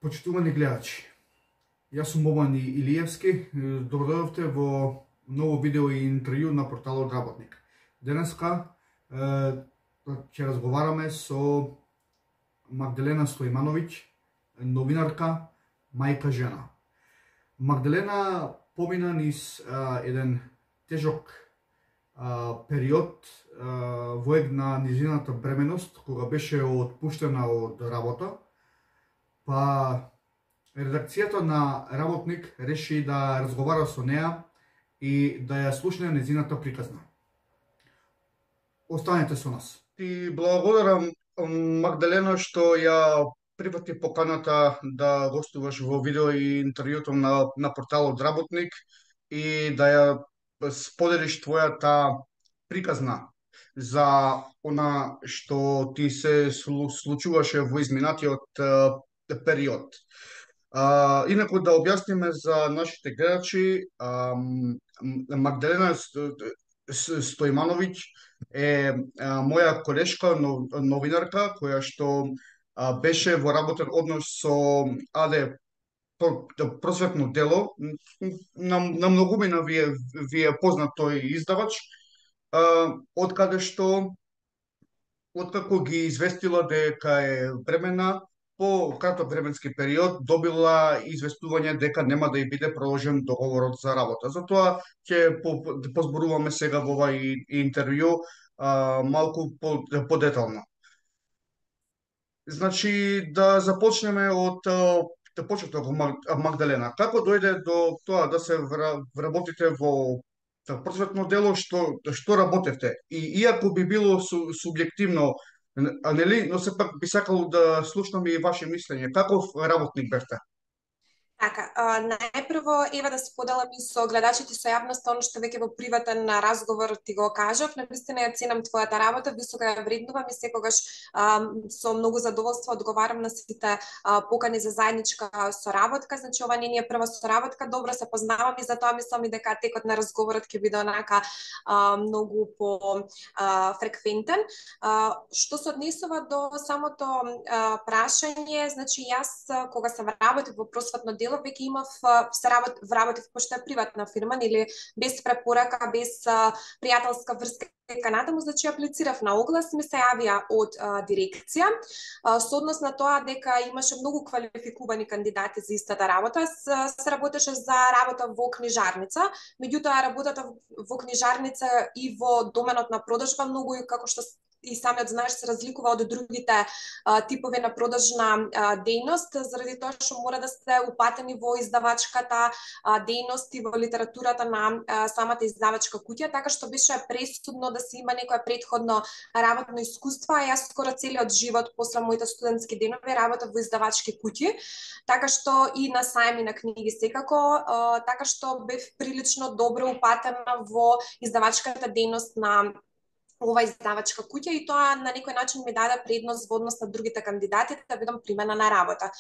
Почитувани гледачи, јас сум Бобан Илиевски, добродојавте во ново видео и интервју на порталот Работник. Денеска ќе разговараме со Магдалена Стојмановиќ, новинарка, мајка, жена. Магдалена помина низ еден тежок период во една низината бременост, кога беше отпуштена од работа, па редакцијата на Работник реши да разговара со неа и да ја слушне незината приказна. Останете со нас. Ти благодарам, Магдалена, што ја прифати поканата да гостуваш во видео и интервјуто на порталот Работник и да ја споделиш твојата приказна за она што ти се случуваше во изминатиот период. Инаку да објасниме за нашите гледачи, Магдалена Стојмановиќ е моја колешка, новинарка, која што беше во работен однос со АД Просветно дело. На многумина ви е познат тој издавач, откако ги известила дека е бремена, по краток временски период добила известување дека нема да ја биде продолжен договорот за работа. Затоа ќе позборуваме сега во овај интервју малку подетално. Значи, да започнеме од почеток, Магдалена. Како дојде до тоа да се вработите во просветно дело, што работевте? И иако би било субјективно, нели, но сепак би сакал да слушнам и ваше мислење. Каков работник бевте? Така, најпрво ева да споделам и со гледачите, со јавноста, оно што веќе во приватен разговор ти го кажав. Навистина ја ценам твојата работа, високо ја вреднувам и секогаш со многу задоволство одговарам на сите покани за заедничка соработка. Значи, ова не е прва соработка, добро се познавам и затоа мислам и дека текот на разговорот ќе биде онака многу по фреквентен. Што се однесува до самото прашање, значи јас кога се работев во просветно дело, веќе имав работев пошто е приватна фирма, или без препорака, без пријателска врска дека натаму, значи аплицирав на оглас, ми се јавија од дирекција со однос на тоа дека имаше многу квалификувани кандидати за истата работа. Се работеше за работа во книжарница, меѓутоа работата во книжарница и во доменот на продажба многу, како што и самиот знаеш, се разликува од другите типови на продажна дејност, заради тоа што мора да сте упатени во издавачката дејност и во литературата на самата издавачка куќа, така што беше пресудно да се има некое претходно работно искуство. Јас скоро целиот живот после моите студентски денови работев во издавачки куќи, така што и на сајми на книги секако, така што бев прилично добро упатена во издавачката дејност на ова издавачка куќа и тоа на некој начин ми даде предност во однос на другите кандидати да бидам примена на работа.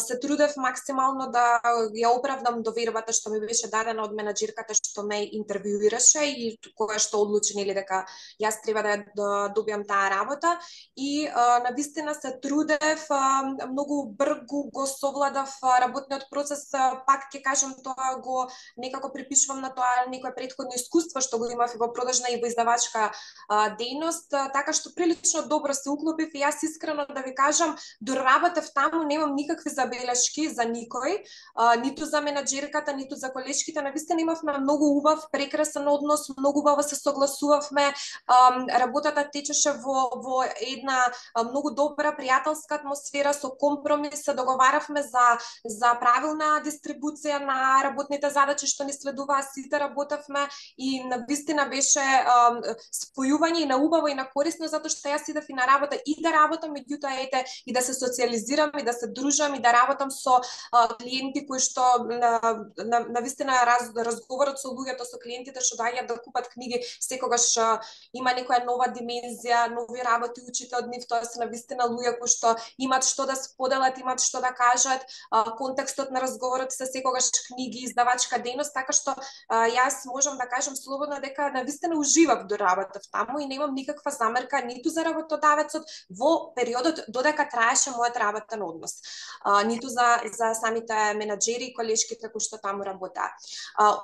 Се трудев максимално да ја оправдам довербата што ми беше дадена од менаџерката што ме интервјуираше и која што одлучи нели дека јас треба да добиам таа работа и навистина се трудев, многу брзо го совладав работниот процес, пак ќе кажам тоа го некако припишувам на тоа некое претходно искуство што го имав и во продажна и во издавачка дејност, така што прилично добро се уклопив и јас искрено да ви кажам, доработев таму, немам никакви забелешки за никој, ниту за менаџерката, ниту за колешките. Навистина имавме многу убав, прекрасен однос, многу убаво се согласувавме, работата течеше во една многу добра пријателска атмосфера, со компромис се договаравме за правилна дистрибуција на работните задачи што ни следуваа, сите работевме и навистина беше спојување и на убаво и на корисно, затоа што јас идев и на работа и да работам, меѓутоа ете и да се социјализирам и да се дружам и да работам со клиенти кои што навистина разговорот со луѓето, со клиентите што доаѓаат да купат книги, секогаш има некоја нова димензија, нови работи учите од нив, тоа се навистина луѓе кои што имаат што да споделат, имаат што да кажат, контекстот на разговорот се секогаш книги, издавачка дејност, така што јас можам да кажам слободно дека навистина уживав до работа таму и немам никаква замерка ниту за работодавецот во периодот додека траеше мојот работен однос, ниту за самите менаџери и колешките кои што таму работеа.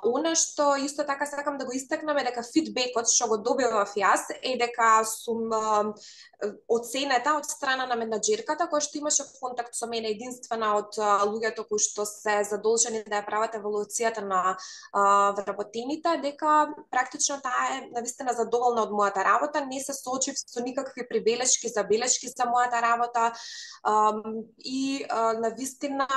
Она што исто така сакам да го истакнам е дека фидбекот што го добивав јас е дека сум оценета од страна на менаџерката која што имаше контакт со мене, единствена од луѓето кои што се задолжени да ја прават еволуцијата на вработените, дека практично таа е навистина задоволна од мојата работа, не се соочив со никакви прибелешки, забелешки за мојата работа и навистина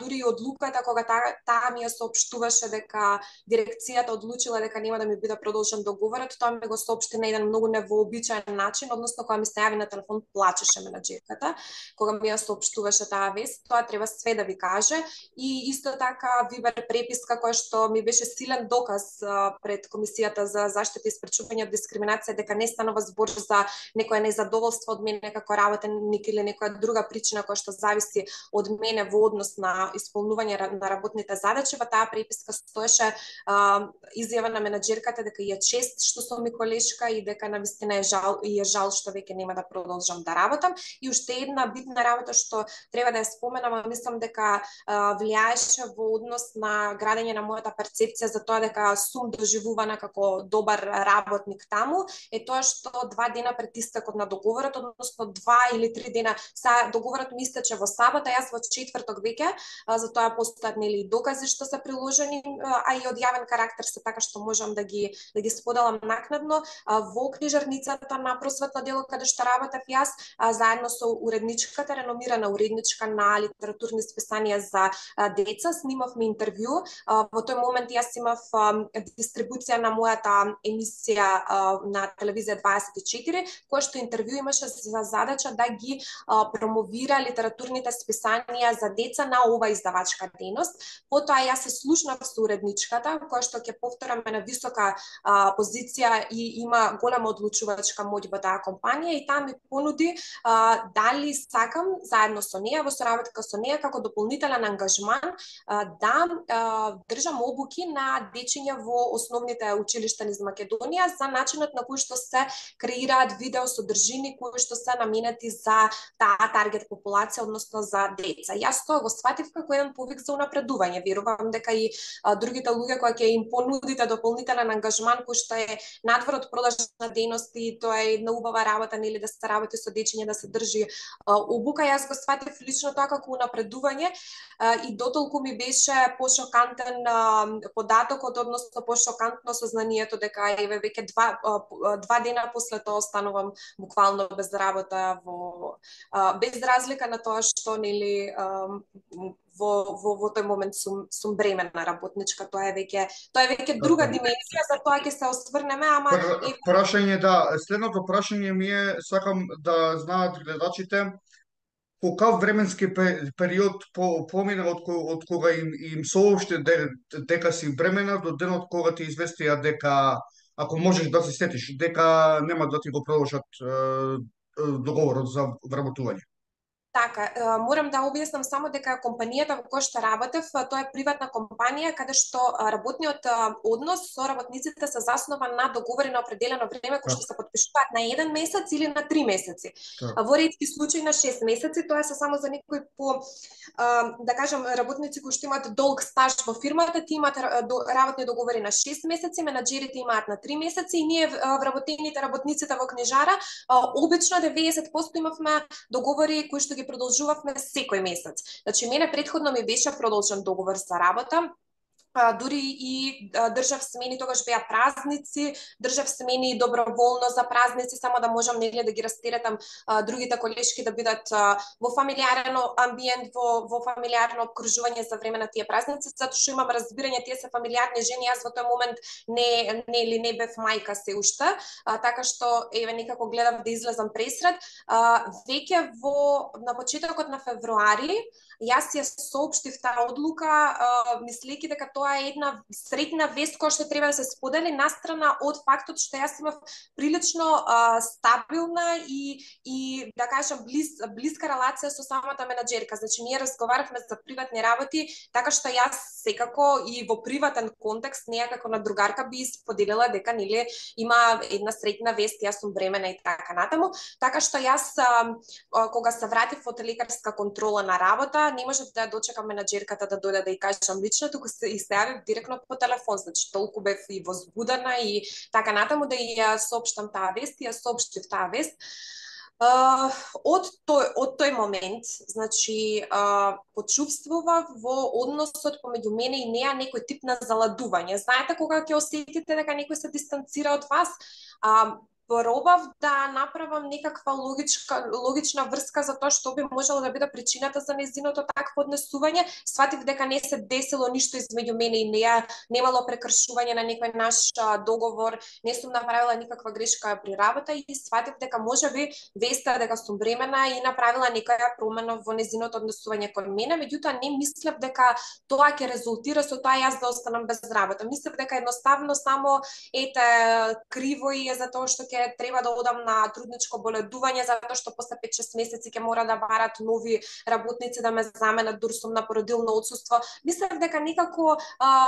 дури и одлуката кога таа ми ја соопштуваше дека дирекцијата одлучила дека нема да ми биде продолжен договорот, тоа ми го соопшти на еден многу невообичаен начин, односно кога ми се јави на телефон плачеше менаџерката кога ми ја соопштуваше таа вест. Тоа треба све да ви каже и исто така вибер преписка која што ми беше силен доказ пред Комисијата за заштита и спречување од дискриминација дека не станува збор за некое незадоволство од мене како работеник или некоја друга причина која што зависи од мене во однос на исполнување на работните задачи. Во таа преписка стоеше изјава на менаџерката дека ја чест што сум ми колешка и дека навистина е жал што веќе нема да продолжам да работам. И уште една битна работа што треба да ја споменам, мислам дека влијаеше во однос на градење на мојата перцепција за тоа дека сум доживувана како добар работник таму, е тоа што 2 дена пред истекот на договорот, односно 2 или 3 дена, договорот ми истече во сабота, јас во четврток веќе, за тоа постојат нели докази што се приложени, а и од јавен карактер се така што можам да ги споделам накнадно. Во книжарницата на просветно дело каде што работев јас, заедно со уредничката, реномирана уредничка на литературни списанија за деца, снимавме интервју. Во тој момент јас имав дистрибуција на мојата емисија на телевизија 24, која што интервју имаше за задача да ги промовира литературните списанија за деца на ова издавачка дејност. Потоа јас се слушнав со уредничката, која што ќе повторам на висока позиција и има голема одлучувачка моќ во таа компанија, и таа ми понуди дали сакам заедно со неја, во соработка со неја како дополнителен ангажман да држам обуки на дечиња во основните училишта низ Македонија за начинот на кој што се креираат видео содржини кои што се наменети за таа таргет популација, односно за деца. Јас тоа го сватив како еден повик за унапредување. Верувам дека и другите луѓе кои ќе им понудите дополнителен ангажман кој што е надвор од продажна дејност и тоа е една убава работа, нели, да се работи со дечиња, да се држи обука. Јас го сватив лично тоа како унапредување и дотолку ми беше пошокантен податокот, односно пошокантно сознанието дека еве веќе 2 дена после тоа останувам буквално без работа, без разлика на тоа што нели во тој момент сум бременна работничка. Тоа е веќе друга димензија, за тоа ќе се осврнеме, ама прашање, да, следното прашање ми е, сакам да знаат гледачите колкав временски период помина од кога им соопшти дека си бремена до денот кога ти известија дека, ако можеш да се сетиш, дека нема да ти го продолжат договорот за вработување. Така, морам да објаснам само дека компанијата во која што работев, тоа е приватна компанија каде што работниот однос со работниците се заснова на договори на определено време кои што се потпишуваат на 1 месец или на 3 месеци. Во ретки случаи на 6 месеци, тоа се само за некои да кажам работници кои што имаат долг стаж во фирмата, ти имаат работни договори на 6 месеци, менаџерите имаат на 3 месеци и ние вработените работниците во книжара обично 90% имавме договори кои што ги продолжувавме секој месец. Значи, мене предходно ми беше продолжен договор за работа, дури и држав смени, тогаш беа празници, држав смени доброволно за празници, само да можам нели да ги растеретам другите колешки да бидат во фамилиарен амбиент, во фамилиарно обкружување за време на тие празници, затоа што имам разбирање, тие се фамилиарни жени, јас во тој момент не бев мајка се уште, така што еве некако гледав да излезам пресред. Веќе на почетокот на февруари јас ја соопштив таа одлука, мислејќи дека тоа тоа е една среќна вест која што треба да се сподели настрана од фактот што јас имав прилично стабилна и да кажам блиска релација со самата менаџерка. Значи ние разговаравме за приватни работи, така што јас секако и во приватен контекст неа како на другарка би споделила дека нели има една среќна вест, јас сум бремена и така натаму. Така што јас кога се вратив од лекарска контрола на работа, не можев да дочекам менаџерката да дојде да ја кажам лично, туку се јавив директно по телефон, значи толку бев и возбудена и така натаму да ја соопштам таа вест и ја соопштив таа вест. Од тој момент, значи, почувствував во односот помеѓу мене и неа некој тип на заладување. Знаете кога ќе осетите дека некој се дистанцира од вас? Пробав да направам некаква логична врска за тоа што би можело да биде причината за нејзиното такво однесување. Сватив дека не се десило ништо измеѓу мене и неа, немало прекршување на некој наш договор, не сум направила никаква грешка при работа и сватив дека можеби веста дека сум бремена и направила некоја промена во нејзиното однесување кон мене, меѓутоа не мислев дека тоа ќе резултира со тоа јас да останам без работа. Мислев дека едноставно само криво и е за тоа што ќе треба да одам на трудничко боледување затоа што после 5-6 месеци ќе мора да барат нови работници да ме заменат, дур сум на породилно отсуство. Мислев дека некако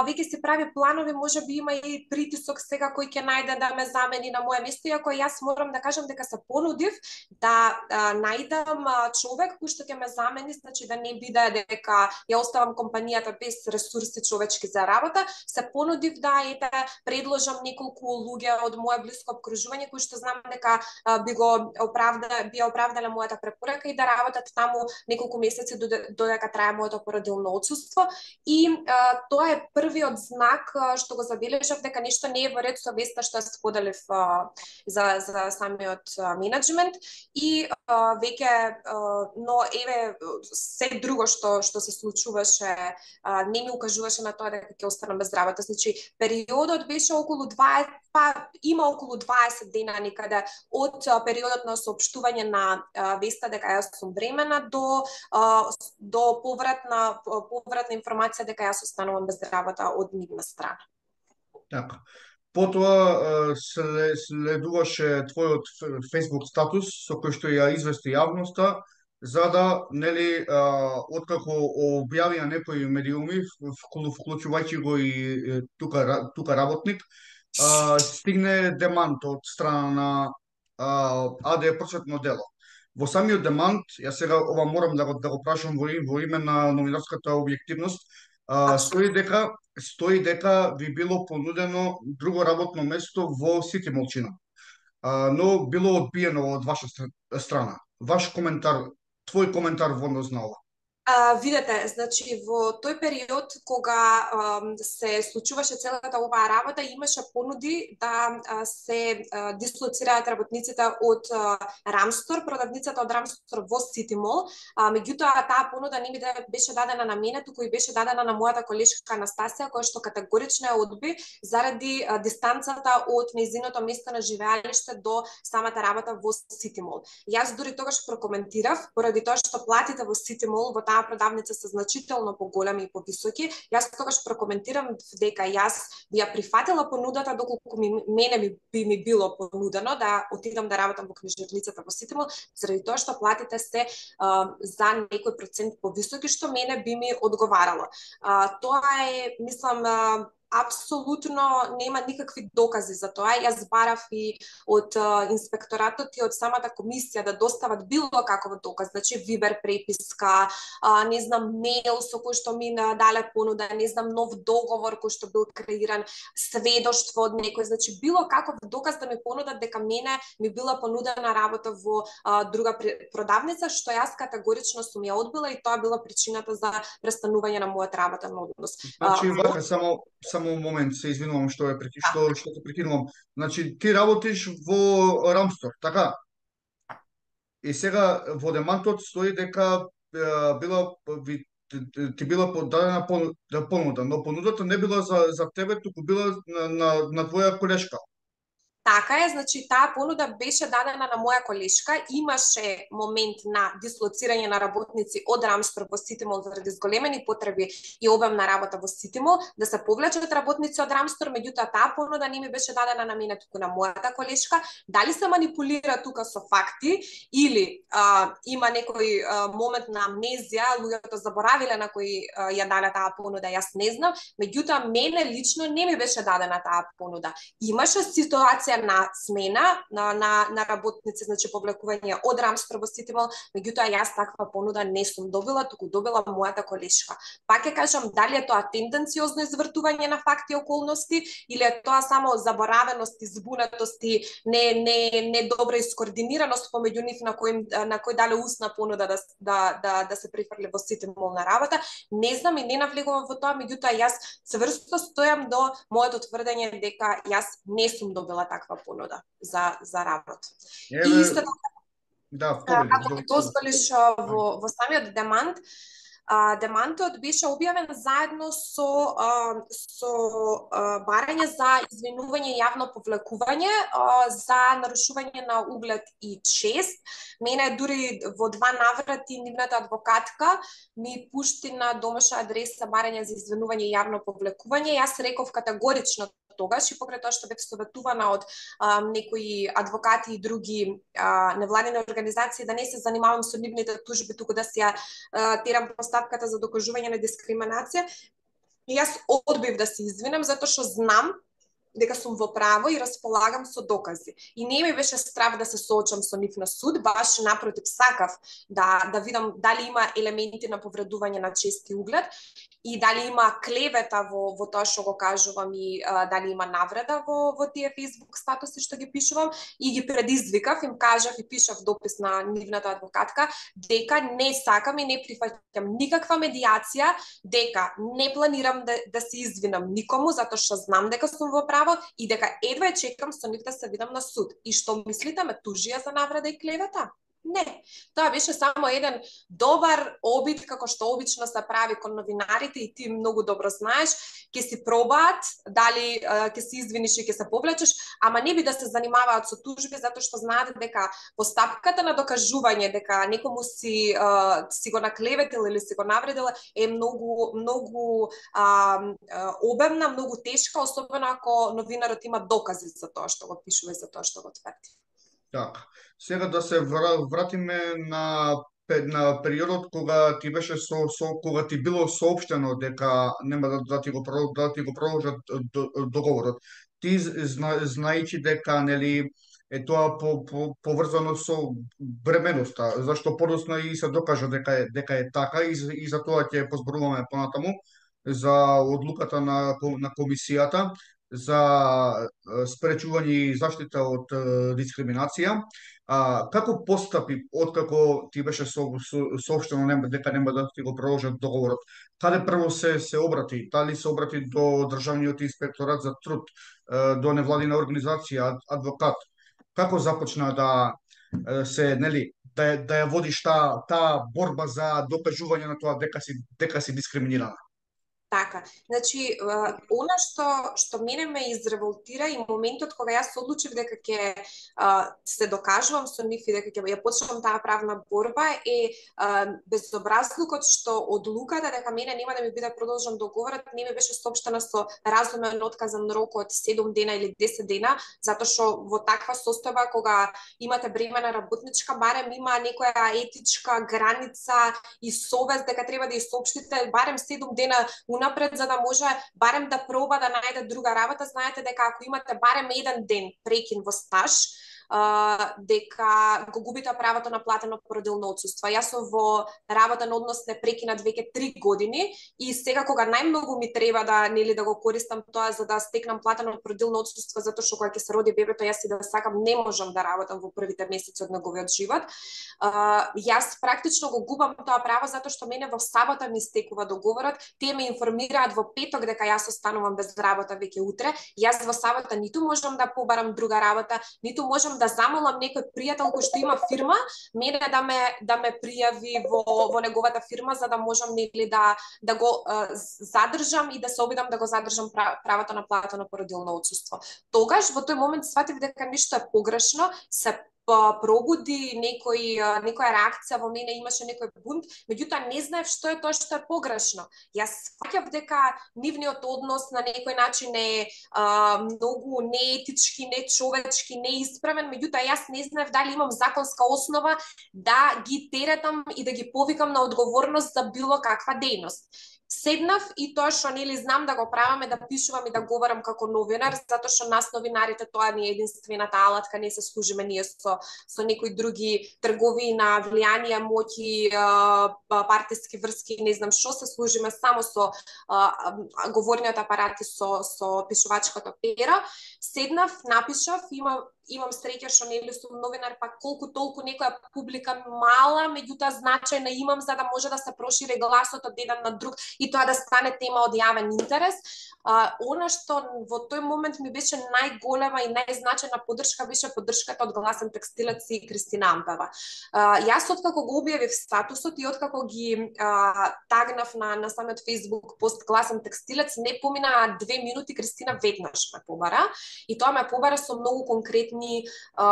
веќе си прави планови, можеби има и притисок сега кој ќе најде да ме замени на моје место, иако јас морам да кажам дека се понудив да најдам човек кој што ќе ме замени, значи да не биде дека ја оставам компанијата без ресурси човечки за работа, се понудив да предложам неколку луѓе од моје блиско обкружување кои што знам дека би оправдале мојата препорака и да работат таму неколку месеци додека трае моето породилно отсуство. И тоа е првиот знак што го забележав дека нешто не е во ред со веста што ја споделив за самиот менеджмент и веќе но еве се друго што се случуваше не ми укажуваше на тоа дека ќе останам без работа. Значи периодот беше околу 20, има околу 20 дена некаде од периодот на соопштување на веста дека јас сум бремена до повратна информација дека јас останувам без работа од нивна страна. Така. Потоа следуваше твојот Facebook статус со кој што ја извести јавноста за да нели откако објавија некои медиуми вклучувајќи го и тука работник стигне демант од страна на АД просветно дело. Во самиот демант, јас сега ова морам да го прашам во име на новинарската објективност, стои дека ви било понудено друго работно место во Сити Молчина, но било одбиено од ваша страна. Ваш коментар, твој коментар во однос на ова? Видете, значи во тој период кога се случуваше целата оваа работа, имаше понуди да се дислоцираат работниците од Рамстор, продавницата од Рамстор во Сити Мол. Меѓутоа таа понуда не ми беше дадена на мене, туку и беше дадена на мојата колешка Анастасија, која што категорично ја одби заради дистанцата од нејзиното место на живеалиште до самата работа во Сити Мол. Јас дури тогаш прокоментирав, поради тоа што платите во Сити Мол во таа продавница се значително поголеми и повисоки. Јас тогаш прокоментирам дека јас би ја прифатила понудата доколку мене би ми било понудено да отидам да работам во книжарницата во Сити Мол, заради тоа што платите се за некој процент повисоки што мене би ми одговарало. Тоа е, мислам, апсолутно нема никакви докази за тоа. Јас барав и од инспекторатот и од самата комисија да достават било каков доказ, значи вибер преписка, не знам мејл со кој што ми дале понуда, не знам нов договор кој што бил креиран, сведоштво од некој, значи било каков доказ да ми понудат дека мене ми била понудена работа во друга продавница, што јас категорично сум ја одбила и тоа била причината за престанување на мојот работен однос. Значи, вака, само момент, се извинувам што те прекинувам. Значи, ти работиш во Рамстор, така? И сега во демантот стои дека ти била подадена понуда, но понудата не била за тебе, туку била на твоја колешка. Така е, значи таа понуда беше дадена на моја колешка, имаше момент на дислоцирање на работници од Рамстор во Ситимол заради зголемени потреби и обем на работа во Ситимол, да се повлечат работници од Рамстор, меѓутоа таа понуда не ми беше дадена на мене, туку на мојата колешка. Дали се манипулира тука со факти или има некој момент на амнезија, луѓето заборавиле на кој ја даде таа понуда, јас не знам, меѓутоа мене лично не ми беше дадена таа понуда. Имаше ситуација на смена на работници, значи повлекување од Рамстор во Ситимол, меѓутоа јас таква понуда не сум добила, туку добила мојата колешка. Пак ќе кажам, дали е тоа тенденциозно извртување на факти и околности или е тоа само заборавеност, избунатост и не добра искоординираност помеѓу нив на кој дале устна понуда да се прифрли во Ситимол на работа, не знам и не навлегувам во тоа, меѓутоа јас цврсто стојам до моето тврдење дека јас не сум добила таква понуда за работа. И Еве, исто да, така, повеќе. ако ми дозволиш во самиот демант, демантот беше објавен заедно со барање за извинување и јавно повлекување за нарушување на углед и чест. Мене дури во 2 наврати нивната адвокатка ми пушти на домашна адреса барање за извинување и јавно повлекување. Јас реков категорично тогаш и покрај тоа што бев советувана од некои адвокати и други невладини организации да не се занимавам со нивните тужби, туку да се терам постапката за докажување на дискриминација. И јас одбив да се извинам затоа што знам дека сум во право и располагам со докази. И не ми беше страв да се соочам со нив на суд, баш напротив сакав да видам дали има елементи на повредување на чест и углед и дали има клевета во тоа што го кажувам и дали има навреда во тие Facebook статуси што ги пишувам и ги предизвикав, им кажав и пишав допис на нивната адвокатка дека не сакам и не прифаќам никаква медијација, дека не планирам да се извинам никому затоа што знам дека сум во право и дека едва чекам со нив да се видам на суд. И што мислите, ме тужија за навреда и клевета? Не. Тоа беше само еден добар обид, како што обично се прави кон новинарите и ти многу добро знаеш, ќе си пробаат, дали ќе се извиниш и ќе се повлечеш, ама не би да се занимаваат со тужби, затоа што знаат дека постапката на докажување дека некому си го наклеветил или си го навредил е многу обемна, многу тешка, особено ако новинарот има докази за тоа што го пишува и за тоа што го тврди. Така. Сега да се вратиме на периодот кога ти беше кога ти било соопштено дека нема да ти го продолжат договорот. Ти знаејќи дека нели е тоа поврзано со бременоста, зашто подоцна и се докажа дека е така и за тоа ќе позборуваме понатаму за одлуката на комисијата за спречување и заштита од дискриминација. Како постапи откако ти беше соопштено дека нема да ти го продолжат договорот? Каде прво се обрати? Дали се обрати до Државниот инспекторат за труд, до невладина организација, адвокат? Како започна да се да ја водиш таа борба за докажување на тоа дека си дискриминирана? Така, значи, она што мене ме изреволтира и моментот кога јас одлучив дека ќе се докажувам со нив и дека ќе ја почнам таа правна борба е безобразлукот што одлуката дека мене нема да ми биде продолжен договорот не ми беше соопштена со разумен отказан рок од 7 дена или 10 дена, затоа што во таква состојба кога имате бремена работничка, барем има некоја етичка граница и совест дека треба да ја соопштите барем 7 дена унапред, за да може барем да проба да најде друга работа. Знаете дека ако имате барем еден ден прекин во стаж, дека го губите правото на платено породилно отсуство. Јас сум во работен однос не прекинат веќе 3 години и сега кога најмногу ми треба да го користам тоа за да стекнам платено породилно отсуство затоа што кога ќе се роди бебето јас и да сакам не можам да работам во првите месеци од неговиот живот. Јас практично го губам тоа право затоа што мене во сабота ми стекува договорот, тие ме информираат во петок дека јас останувам без работа веќе утре. Јас во сабота ниту можам да побарам друга работа, ниту можам можам да замолам некој пријател кој што има фирма, мене да ме пријави во неговата фирма за да можам нели да го задржам и да се обидам да го задржам правото на платено породилно отсуство. Тогаш во тој момент сватив дека нешто е погрешно, се пробуди некоја реакција во мене, имаше некој бунт, меѓутоа не знаев што е тоа што е погрешно. Јас сваќав дека нивниот однос на некој начин е многу неетички, нечовечки, неисправен, меѓутоа јас не знаев дали имам законска основа да ги теретам и да ги повикам на одговорност за било каква дејност. Седнав и тоа што нели знам да го правам е да пишувам и да говорам како новинар, затоа што нас новинарите тоа не е единствената алатка, не се служиме ние со некои други тргови на влијание, моќи, партиски врски, не знам што, се служиме само со говорниот апарат и со пишувачкото перо. Седнав, напишав, имам среќа што нели сум новинар, па колку толку некоја публика мала, меѓутоа значајна имам за да може да се прошири гласот од еден на друг и тоа да стане тема од јавен интерес. Она што во тој момент ми беше најголема и најзначајна поддршка беше поддршката од Гласен текстилец и Кристина Ампева. Јас откако го објавив статусот и откако ги тагнав на самиот Facebook пост Гласен текстилец, не помина 2 минути, Кристина веднаш ме побара и тоа ме побара со многу конкретни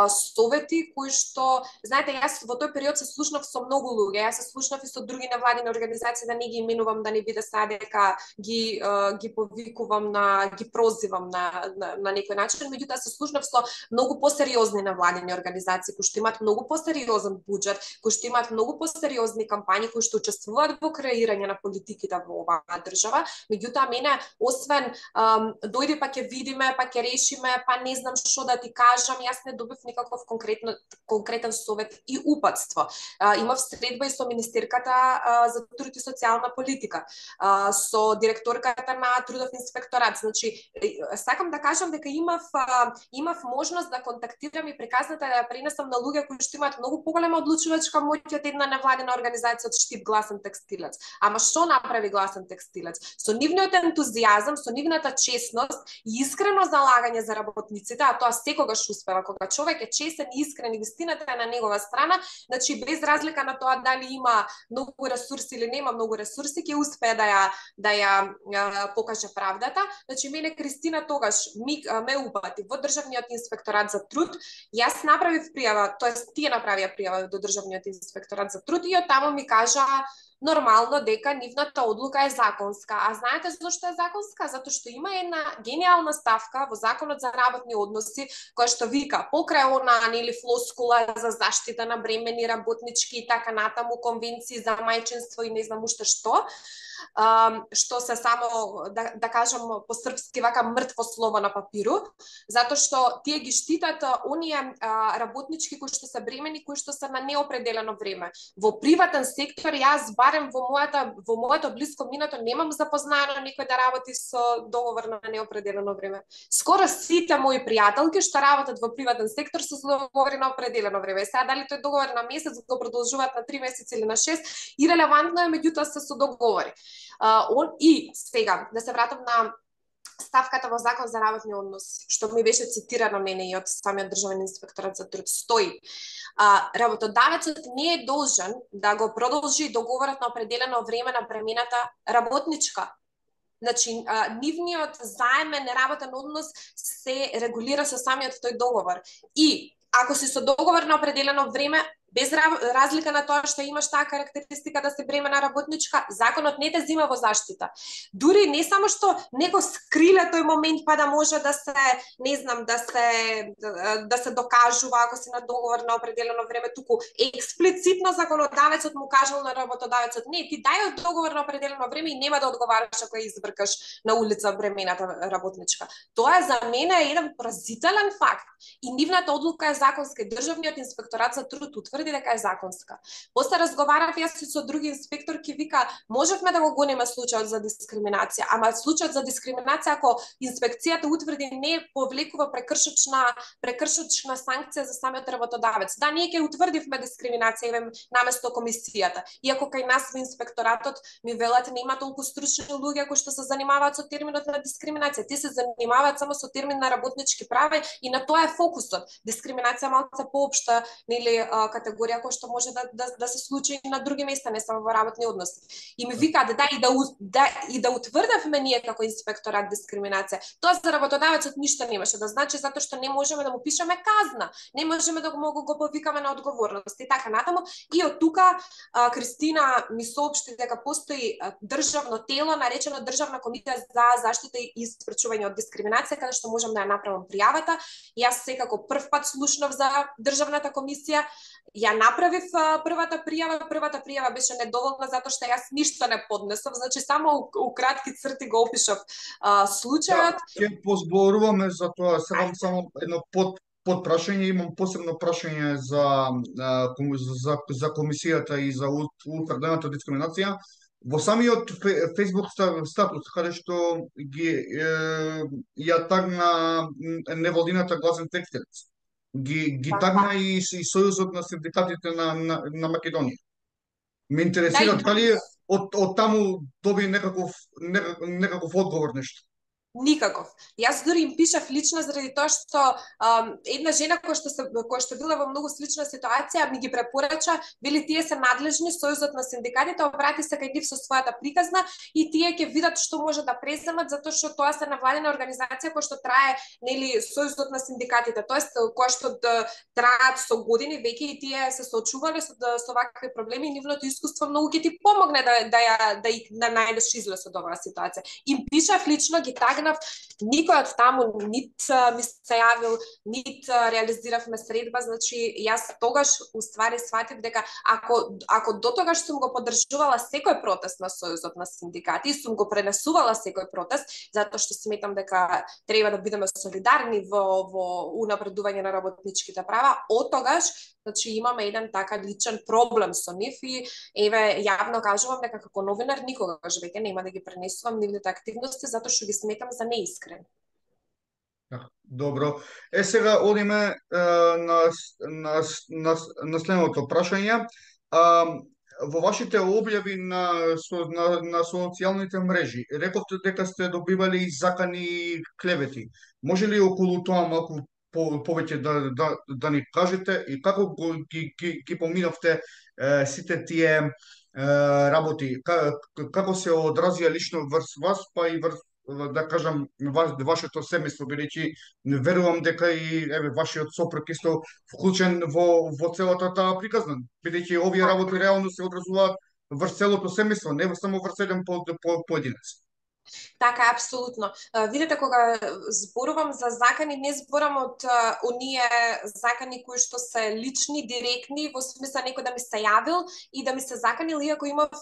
совети кои што, знаете, јас во тој период се слушнав со многу луѓе, јас се слушнав и со други невладини организации, да не ги именувам, да не биде сега дека ги повикувам ги прозивам на некој начин, меѓутоа се слушнав со многу посериозни невладини организации кои што имаат многу посериозен буџет, кои што имаат многу посериозни кампањи, кои што учествуваат во креирање на политиките во оваа држава, меѓутоа мене освен дојди па ќе видиме, па ќе решиме, па не знам што да ти кажам, јас не добив никаков конкретен совет и упатство. Имав средба и со министерката за труд и социјална политика, со директорката на трудов инспекторат. Значи, сакам да кажам дека имав можност да контактирам и приказната да ја пренесам на луѓе кои што имаат многу поголема одлучувачка моќ од една невладина организација од Штип Гласен текстилец. Ама што направи Гласен текстилец? Со нивниот ентузијазам, со нивната честност и искрено залагање за работниците, а тоа секогаш успева кога човек е честен и искрен и вистината е на негова страна, значи без разлика на тоа дали има многу ресурси или нема многу ресурси, ќе успее да ја покаже правдата. Значи мене Кристина тогаш ме упати во Државниот инспекторат за труд. Јас направив пријава, тоест тие направија пријава до Државниот инспекторат за труд и од таму ми кажа нормално дека нивната одлука е законска. А знаете зошто е законска? Затоа што има една гениална ставка во Законот за работни односи која што вика покрај она нели флоскула за заштита на бремени работнички и така натаму, конвенции за мајчинство и не знам уште што се само да кажам по српски вака мртво слово на папиру, затоа што тие ги штитат оние работнички кои што се бремени, кои што се на неопределено време. Во приватен сектор јас барем во моето блиско минато немам запознаено некој да работи со договор на неопределено време. Скоро сите мои пријателки што работат во приватен сектор се договори на определено време. Сега дали тој договор на месец го продолжуваат на 3 месеци или на 6, ирелевантно е, меѓутоа се со договори. И сега, да се вратам на ставката во Закон за работни односи, што ми беше цитирано мене и од самиот Државен инспекторат за труд, стои. Работодавецот не е должен да го продолжи договорот на определено време на премената работничка. Значи, нивниот заемен работен однос се регулира со самиот тој договор. И ако си со договор на определено време, без разлика на тоа што имаш таа карактеристика да се бремена работничка, законот не те зема во заштита. Дури не само што него скриле тој момент па да може да се, не знам, да се докажува ако си на договор на определено време, туку експлицитно законодавецот му кажал на работодавецот: не, ти дај од договор на определено време и нема да одговараш ако ја избркаш на улица бремената работничка. Тоа за мене е еден поразителен факт и нивната одлука е законска. Државниот инспекторат за труд утврди тврди дека е законска. После разговарав јас со други инспекторки, вика, можевме да го гонеме случајот за дискриминација, ама случајот за дискриминација ако инспекцијата утврди не повлекува прекршочна санкција за самиот работодавец. Да, ние ќе утврдивме дискриминација наместо комисијата. Иако кај нас во инспекторатот ми велат нема толку стручни луѓе кои што се занимаваат со терминот на дискриминација. Тие се занимаваат само со термин на работнички права и на тоа е фокусот. Дискриминација малку поопшта, нели, категорија која што може да се случи на други места, не само во работни односи. И ми викаат да утврдевме ние како инспекторат дискриминација. Тоа за работодавецот ништо немаше да значи, затоа што не можеме да му пишеме казна, не можеме да го повикаме на одговорност и така натаму. И од тука Кристина ми соопшти дека постои државно тело наречено Државна комисија за заштита и спречување од дискриминација, каде што можам да ја направам пријавата. Јас секако прв пат слушнав за Државната комисија. Ја направив првата пријава беше недоволна затоа што јас ништо не поднесов, значи само у кратки црти го опишав случајот. Ќе позборуваме за тоа, сега само едно под прашање, имам посебно прашање за комисијата и за утврдената дискриминација. Во самиот Facebook статус, каде што ја тагна невладината Гласен текстилец, ги тагна и Сојузот на синдикатите на Македонија. Ме интересира дали од таму доби некаков одговор нешто. Никаков. Јас дури им пишав лично заради тоа што една жена која што била во многу слична ситуација ми ги препорача, вели тие се надлежни, Сојузот на синдикатите обрати се кај нив со својата приказна и тие ќе видат што може да преземат затоа што тоа се навладена организација која што трае, нели, Сојузот на синдикатите, тоест која што траат со години веќе и тие се соочувале со вакви проблеми и нивното искуство многу ќе ти помогне да најдеш излез од оваа ситуација. Им пишав лично, ги тагнав, никој од таму нит ми се јавил, нит реализиравме средба, значи јас тогаш уствари сватив дека ако до тогаш сум го поддржувала секој протест на Сојузот на синдикати и сум го пренесувала секој протест, затоа што сметам дека треба да бидеме солидарни во унапредување на работничките права, од тогаш значи имаме еден така личен проблем со нив и еве јавно кажувам дека како новинар никогаш веќе нема да ги пренесувам нивните активности затоа што ги сметам за неискрени. Добро. Сега одиме на следното прашање. Во вашите објави на социјалните мрежи, рековте дека сте добивали и закани клевети. Може ли околу тоа малку повеќе да ни кажете и како ги поминавте сите тие работи, како се одразија лично врз вас, па и врз, да кажам, вашето семејство, бидејќи верувам дека и вашиот сопруг исто вклучен во целата таа приказна, бидејќи овие работи реално се одразуваат врз целото семејство, не само врз еден поединец. Така, апсолутно. Видете, кога зборувам за закани, не зборам од оние закани кои што се лични, директни, во смисла некој да ми се јавил и да ми се заканил, иако имав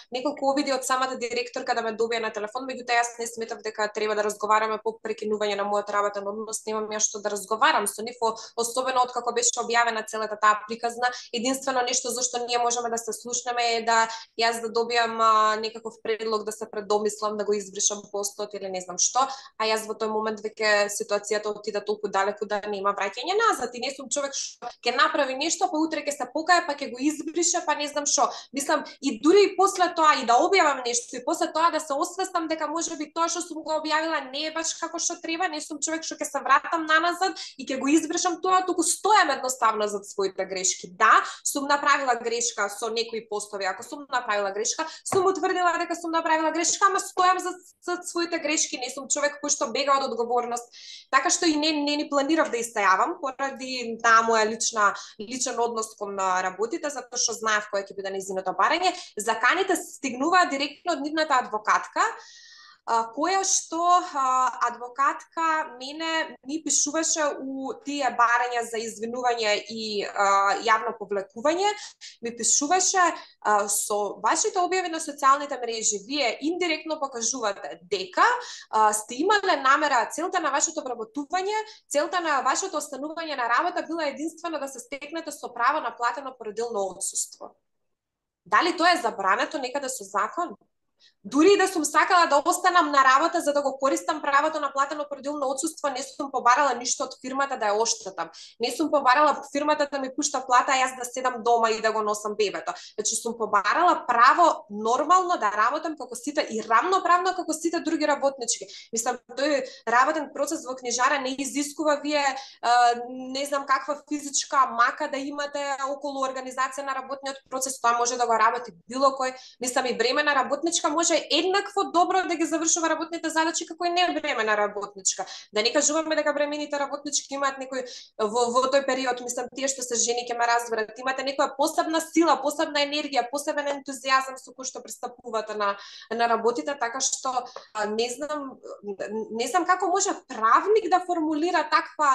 неколку обиди од самата директорка да ме добие на телефон, меѓутоа јас не сметав дека треба да разговараме по прекинување на мојот работен однос, немам ја што да разговарам со нив, особено од како беше објавена целата таа приказна. Единствено нешто зашто ние можеме да се слушнеме е да јас да добиам некаков предлог да се предомислам, да го избришам постот или не знам што, а јас во тој момент веќе ситуацијата отида толку далеку да нема враќање назад и не сум човек што ќе направи нешто, па утре ќе се покае, па ќе го избрише, па не знам што. Мислам и дури и после тоа и да објавам нешто и после тоа да се освестам дека можеби тоа што сум го објавила не е баш како што треба, не сум човек што ќе се вратам наназад и ќе го избришам тоа, туку стојам едноставно зад своите грешки. Да, сум направила грешка со некои постови, ако сум направила грешка, сум утврдила дека сум направила грешка, ама стојам за своите грешки, не сум човек кој што бега од одговорност. Така што и не ни планирав да истајавам поради таа моја личен однос кон работите, затоа што знаев кој ќе биде нејзиното барање. Заканите стигнуваат директно од нивната адвокатка. која што адвокатка мене ми пишуваше у тие барања за извинување и јавно повлекување, ми пишуваше со вашите објави на социјалните мрежи, вие индиректно покажувате дека сте имале намера, целта на вашето вработување, целта на вашето останување на работа била единствено да се стекнете со право на платено породилно отсуство. Дали тоа е забрането некаде со закон? Дури и да сум сакала да останам на работа за да го користам правото на платено породилно отсуство, не сум побарала ништо од фирмата да ја оштетам. Не сум побарала фирмата да ми пушта плата, а јас да седам дома и да го носам бебето. Значи сум побарала право нормално да работам како сите и рамноправно како сите други работнички. Мислам, тој работен процес во книжара не изискува вие не знам каква физичка мака да имате околу организација на работниот процес, тоа може да го работи било кој. Мислам, и бремена работничка може еднакво добро да ги завршува работните задачи како и невремена работничка. Да не кажуваме дека бремените работнички имаат некој во тој период, мислам, тие што се жени ќе ме разберат, имате некоја посебна сила, посебна енергија, посебен ентузијазам со кој што пристапувате на работите, така што не знам како може правник да формулира таква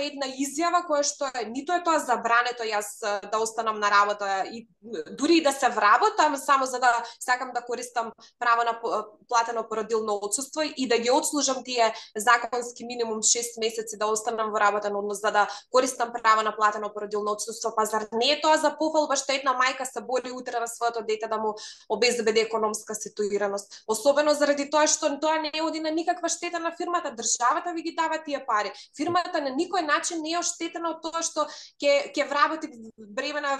една изјава која што ниту е тоа забрането јас да останам на работа и дури и да се вработам само за да сакам да користам право на платено породилно отсуство и да ги отслужам тие законски минимум 6 месеци да останам во работен однос за да користам право на платено породилно отсуство, па зар не е тоа за пофалба што една мајка се бори утре на своето дете да му обезбеди економска ситуираност, особено заради тоа што тоа не оди на никаква штета на фирмата, државата ви ги дава тие пари. Фирмата на никој начин не е оштетена од тоа што ќе вработи бремена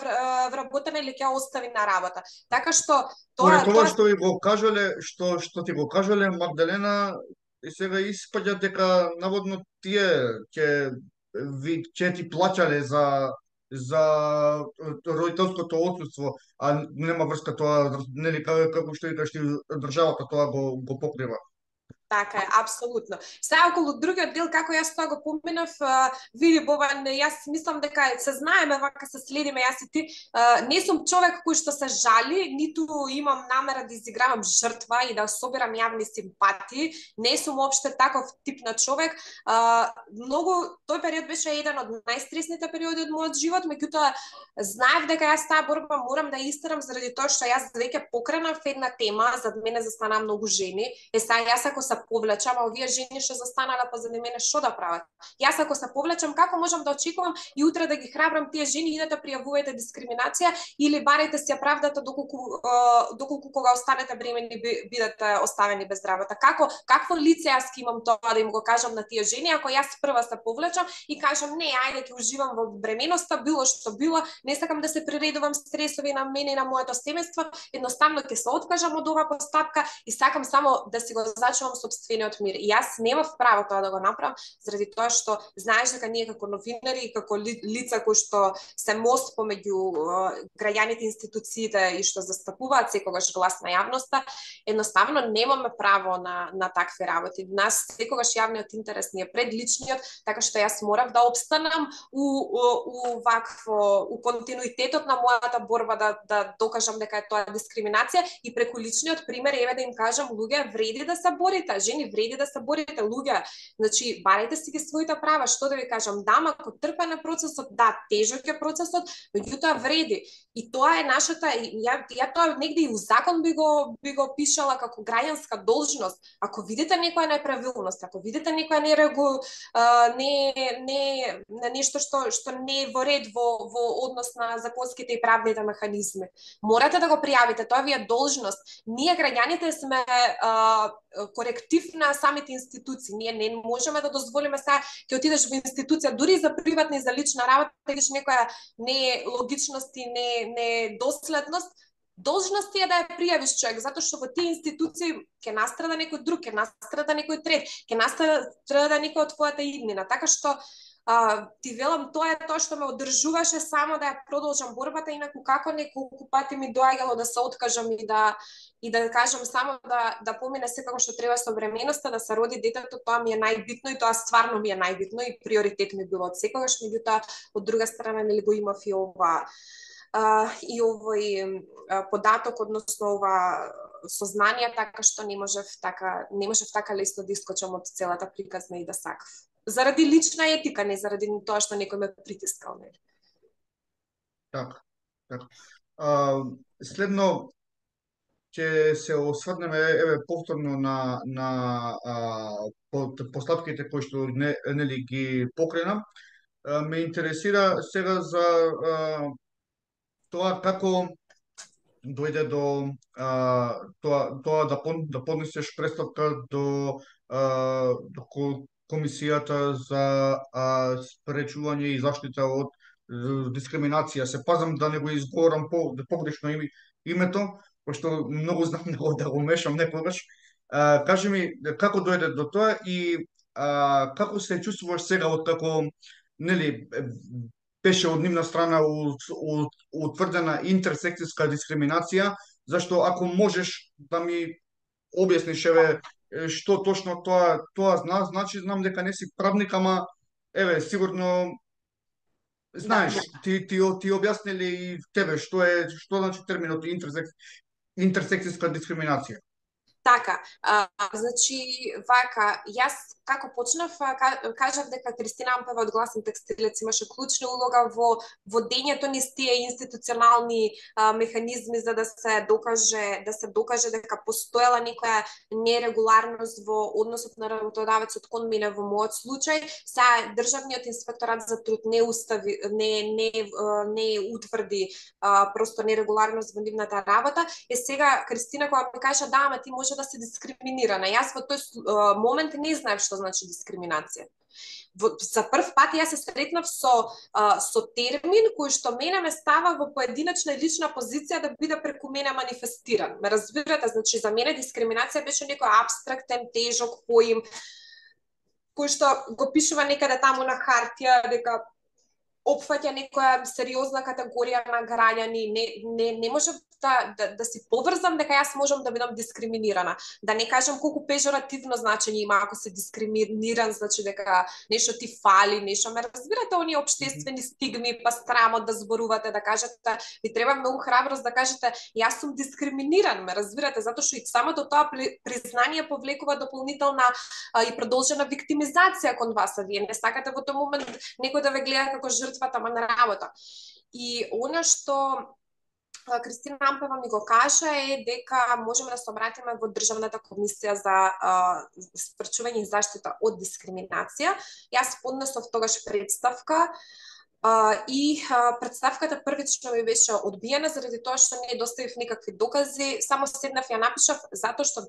вработена или ќе остави на работа. Така што тоа што ви го кажале, што ти го кажале Магдалена, и сега испаѓа дека наводно тие ќе ти плаќале за родителското отсуство, а нема врска тоа, нели како што викаш ти, државата тоа го покрива. Така е, апсолутно. Сега околу другиот дел, како јас тоа го поминав, види Бобан, јас мислам дека се знаеме, вака се следиме, јас и ти, не сум човек кој што се жали, ниту имам намера да изигравам жртва и да собирам јавни симпатии, не сум опште таков тип на човек. Многу, тој период беше еден од најстресните периоди од мојот живот, меѓутоа знаев дека јас таа борба морам да истерам заради тоа што јас веќе покренав една тема, зад мене застана многу жени. Сега јас ако се повлечам, а овие жени што застанале позади мене што да прават? Јас ако се повлечам, како можам да очекувам и утре да ги храбрам тие жени идете пријавувајте дискриминација или барајте си ја правдата доколку кога останете бремени бидете оставени без работа? Какво лице јас ќе имам тоа да им го кажам на тие жени ако јас прва се повлечам и кажам не, ајде ќе уживам во бременоста, било што било, не сакам да се приредувам стресови на мене и на моето семејство, едноставно ќе се откажам од оваа постапка и сакам само да си го зачувам собствениот мир. И јас немав право тоа да го направам, заради тоа што знаеш дека ние како новинари и како лица кои што се мост помеѓу граѓаните, институциите и што застапуваат секогаш глас на јавноста, едноставно немаме право на такви работи. Нас секогаш јавниот интерес ни е пред личниот, така што јас морав да обстанам у континуитетот на мојата борба да докажам дека е тоа дискриминација и преку личниот пример еве да им кажам луѓе вреди да се борите, жени вреди да се борите, луѓе, значи барајте си ги своите права, што да ви кажам, да, ако трпен е процесот, да, тежок е процесот, меѓутоа вреди. И тоа е нашата, ја тоа негде и у закон би го пишала како граѓанска должност. Ако видите некоја неправилност, ако видите некоја нешто што не е во ред во однос на законските и правните механизми, морате да го пријавите, тоа ви е должност. Ние граѓаните сме коректив на самите институции. Ние не можеме да дозволиме сега ќе отидеш во институција, дури за приватна и за лична работа, видиш некоја нелогичност и недоследност, должност е да ја пријавиш човек, затоа што во тие институции ќе настрада некој друг, ќе настрада некој трет, ќе настрада некој од твојата иднина. Така што ти велам, тоа е тоа што ме одржуваше само да ја продолжам борбата, инаку како неколку пати ми доаѓало да се откажам и да кажам само да помине секако што треба со бременоста, да се роди детето, тоа ми е најбитно и тоа стварно ми е најбитно и приоритет ми било од секогаш, меѓутоа од друга страна нели го имав и овој податок, односно ова сознание, така што не можев така лесно да искочам од целата приказна и да сакав. Заради лична етика, не заради тоа што некој ме притискал, нели? Така, така. А, следно ќе се осврнеме еве повторно на постапките кои што нели ги покрена. Ме интересира сега за тоа како дојде до тоа да поднесеш представка до комисијата за спречување и заштита од дискриминација. Се пазам да не го изговорам погрешно името, пошто многу знам да го мешам некогаш. Кажи ми како дојде до тоа и како се чувствуваш сега откако нели беше од нивна страна утврдена интерсекцијска дискриминација, зашто ако можеш да ми објасниш еве што точно тоа значи, знам дека не си правник, ама еве сигурно Да. знаеш, ти објаснили и тебе што значи терминот интерсекцијска дискриминација. Така, значи, вака, јас како почнав, кажав дека Кристина Ампева од Гласен текстилец имаше клучна улога во водењето низ тие институционални механизми за да се докаже дека постоела некоја нерегуларност во односот на работодавецот кон мене во мојот случај. Сега државниот инспекторат за труд не утврди просто нерегуларност во нивната работа. Сега Кристина кога ми кажа да, ама ти може да се дискриминирана. Јас во тој момент не знаев што значи дискриминација. За прв пат јас се сретнав со термин кој што мене ме става во поединачна и лична позиција да биде преку мене манифестиран. Ме разбирате, значи за мене дискриминација беше некој абстрактен, тежок поим кој што го пишува некаде таму на хартија дека опфаќа некоја сериозна категорија на граѓани, не може да си поврзам дека јас можам да бидам дискриминирана. Да не кажам колку пежоративно значење има ако се дискриминиран, значи дека нешто ти фали, нешто ме разбирате, оние општествени стигми, па срамот да зборувате, да кажете, ви треба многу храброст да кажете јас сум дискриминиран, ме разбирате, затоа што и самото тоа признание повлекува дополнителна и продолжена виктимизација кон вас, а вие не сакате во тој момент некој да ве гледа како жртвата на работа. И она што Кристина Ампева ми го кажа е дека можеме да се обратиме во Државната комисија за спречување и заштита од дискриминација. Јас поднесов тогаш представка и представката првично ми беше одбиена заради тоа што не доставив никакви докази, само седнав ја напишав затоа што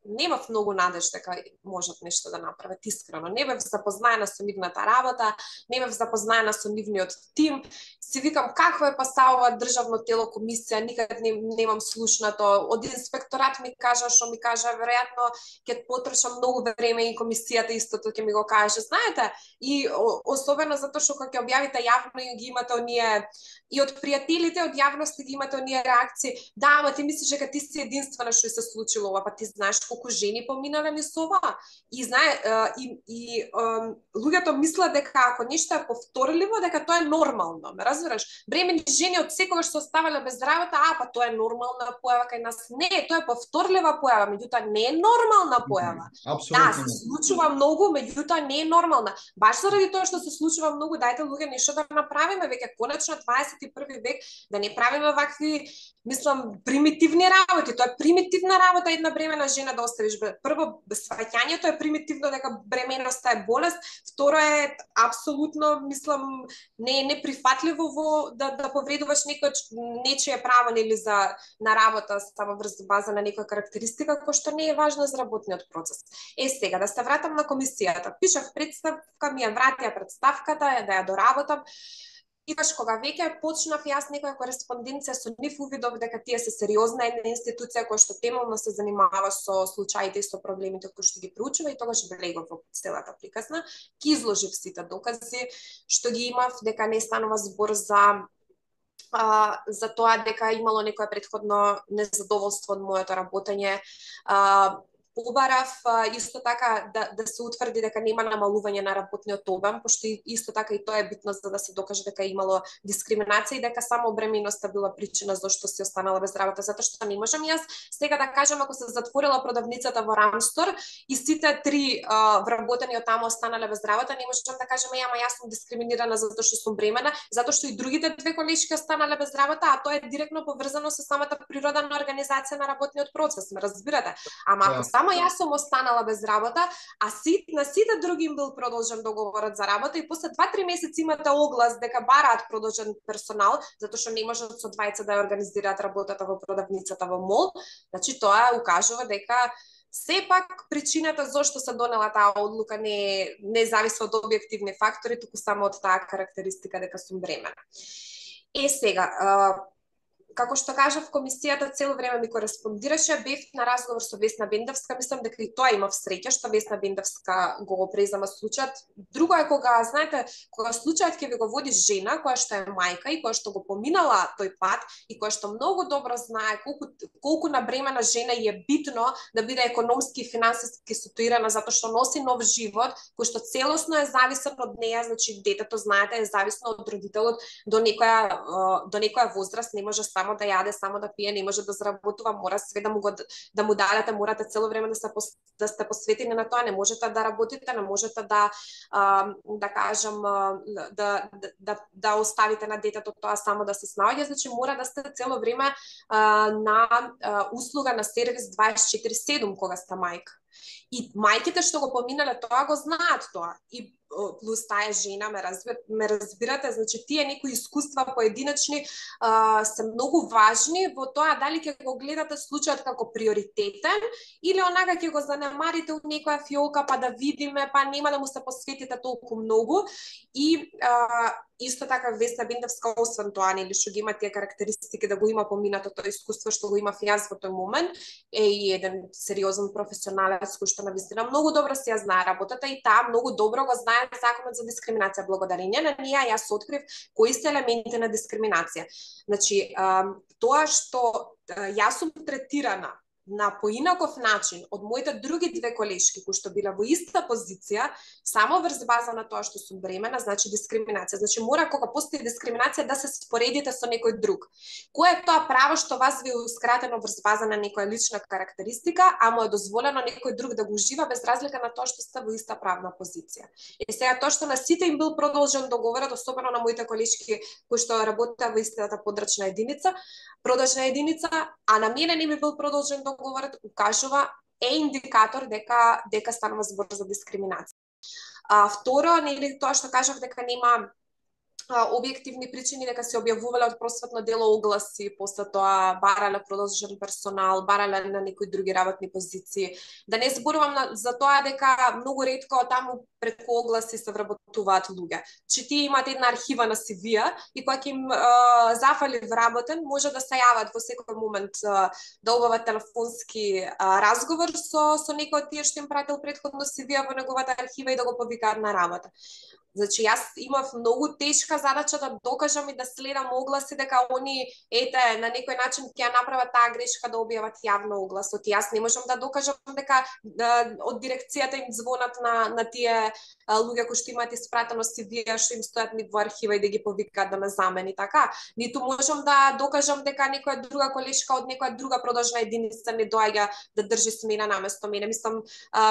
немав многу надеж дека можат нешто да направат искрено. Не бев запознаена со нивната работа, не бев запознаена со нивниот тим. Си викам какво е па са ова државно тело комисија, никад немам слушнато. Од инспекторат ми кажа што ми кажа, веројатно ќе потрошам многу време и комисијата истото ќе ми го каже. Знаете, и особено затоа што кога ќе објавите јавно и ги имате оние и од пријателите, од јавноста ги имате оние реакции. Да, ама ти мислиш дека ти си единствена што се случило ова, па ти знаеш колку жени поминале низ ова. И луѓето мислат дека ако нешто е повторливо, дека тоа е нормално. Ме разбираш? Бремени жени од секогаш се оставале без работа, па тоа е нормална појава кај нас. Не, тоа е повторлива појава, меѓутоа не е нормална појава. Да, се случува многу, меѓутоа не е нормална. Баш заради тоа што се случува многу, дајте луѓе нешто да направиме, веќе конечно 21 век, да не правиме вакви, мислам, примитивни работи. Тоа е примитивна работа една бремена жена да оставиш. Прво, сваќањето е примитивно дека бременоста е болест, второ е апсолутно, мислам, не е неприфатливо да повредуваш нечие право нели на работа само врз база на некоја карактеристика која што не е важна за работниот процес. Сега да се вратам на комисијата. Пишав представка, ми ја вратија представката, да ја доработам. И кога веќе почнав јас некоја кореспонденција со нив, увидов дека тие се сериозна една институција која што темелно се занимава со случаите и со проблемите кои што ги проучува, и тогаш влегов во целата приказна, ги изложив сите докази што ги имав, дека не станува збор за тоа дека имало некоја претходно незадоволство од моето работење, побарав исто така да се утврди дека нема намалување на работниот обем, пошто исто така и тоа е битно за да се докаже дека имало дискриминација и дека само бременоста била причина зашто си останала без работа, затоа што не можам јас сега да кажам ако се затворила продавницата во Рамстор и сите три вработени од таму останале без работа, не можам да кажам ама јас сум дискриминирана затоа што сум бремена, затоа што и другите две колешки останале без работа, а тоа е директно поврзано со самата природа на организација на работниот процес, ме разбирате? Ама ако само јас сум останала без работа, а на сите други им бил продолжен договорот за работа и после 2-3 месеци имате оглас дека бараат продолжен персонал, затоа што не можат со двајца да ја организираат работата во продавницата во мол, значи тоа укажува дека сепак причината зошто се донела таа одлука не зависи од објективни фактори, туку само од таа карактеристика дека сум бремена. Сега, како што кажав, комисијата цело време ми кореспондираше, бев на разговор со Весна Бендавска, мислам дека и тоа имав среќа што Весна Бендавска го презема случајот. Друго е кога, знаете, кога случајот ќе ви го води жена која што е мајка и која што го поминала тој пат и која што многу добро знае колку на бремена жена е битно да биде економски и финансиски ситуирана затоа што носи нов живот кој што целосно е зависен од неја, значи детето знаете е зависно од родителот до некоја возраст, не може само да јаде, само да пие, не може да заработува, мора све да му дадете, морате цело време да сте посветени на тоа, не можете да работите, не можете да кажам да оставите на детето тоа само да се снаоѓа, значи мора да сте цело време на услуга на сервис 24/7 кога сте мајка. И мајките што го поминале тоа го знаат тоа. И плюс таа жена ме разбирате, значи тие некои искуства поединечни се многу важни во тоа дали ќе го гледате случајот како приоритетен или онака ќе го занемарите од некоја фиолка па да видиме, па нема да му се посветите толку многу. И исто така Весна Бендавска освен тоа нели што ги има тие карактеристики да го има поминатото искуство што го имав јас во тој момент е и еден сериозен професионалец кој што навистина многу добро си ја знае работата и таа многу добро го знае законот за дискриминација. Благодарение на неа јас открив кои се елементи на дискриминација. Значи тоа што јас сум третирана на поинаков начин од моите други две колешки кои што биле во иста позиција, само врз база на тоа што сум бремена, значи дискриминација. Значи мора кога постои дискриминација да се споредите со некој друг. Кое е тоа право што вас ви еускратено врз база на некоја лична карактеристика, а му е дозволено некој друг да го ужива без разлика на тоа што сте во иста правна позиција. И сега тоа што на сите им бил продолжен договорот, особено на моите колешки кои што работеа во истата подрачна единица, а на мене не ми бил продолжен договорот, укажува е индикатор дека станува збор за дискриминација. Второ, нели тоа што кажав дека нема објективни причини дека се објавувале од просветно дело огласи, после тоа барале продолжен персонал, барале на некои други работни позиции. Да не зборувам за тоа дека многу ретко таму преку огласи се вработуваат луѓе. Че тие имаат една архива на CV-а и кога ќе им зафали вработен, може да се јават во секој момент да обават телефонски разговор со некој од тие што им пратил претходно CV-а во неговата архива и да го повикаат на работа. Значи, јас имав многу тешка задача да докажам и да следам огласи дека они, на некој начин ќе ја направат таа грешка да објават јавно огласот. Јас не можам да докажам дека од дирекцијата им звонат на тие луѓе кои што имаат испратено CV-а што им стојат ни во архива и да ги повикаат да ме замени, така. Ниту можам да докажам дека некоја друга колешка од некоја друга продолжна единица не доаѓа да држи смена наместо мене. Мислам,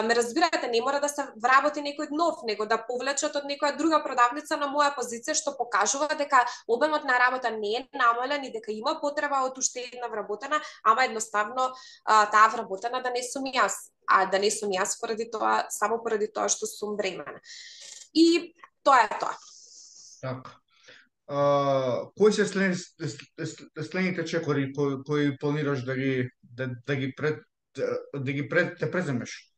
ме разбирате, не мора да се вработи некој нов, него да повлечат од некоја друга продавница на моја позиција што покажува дека обемот на работа не е намален и дека има потреба од уште една вработена, ама едноставно таа вработена да не сум јас, а да не сум јас само поради тоа што сум бремена. И тоа е тоа. Така. Кои се следните чекори кои планираш да ги преземеш?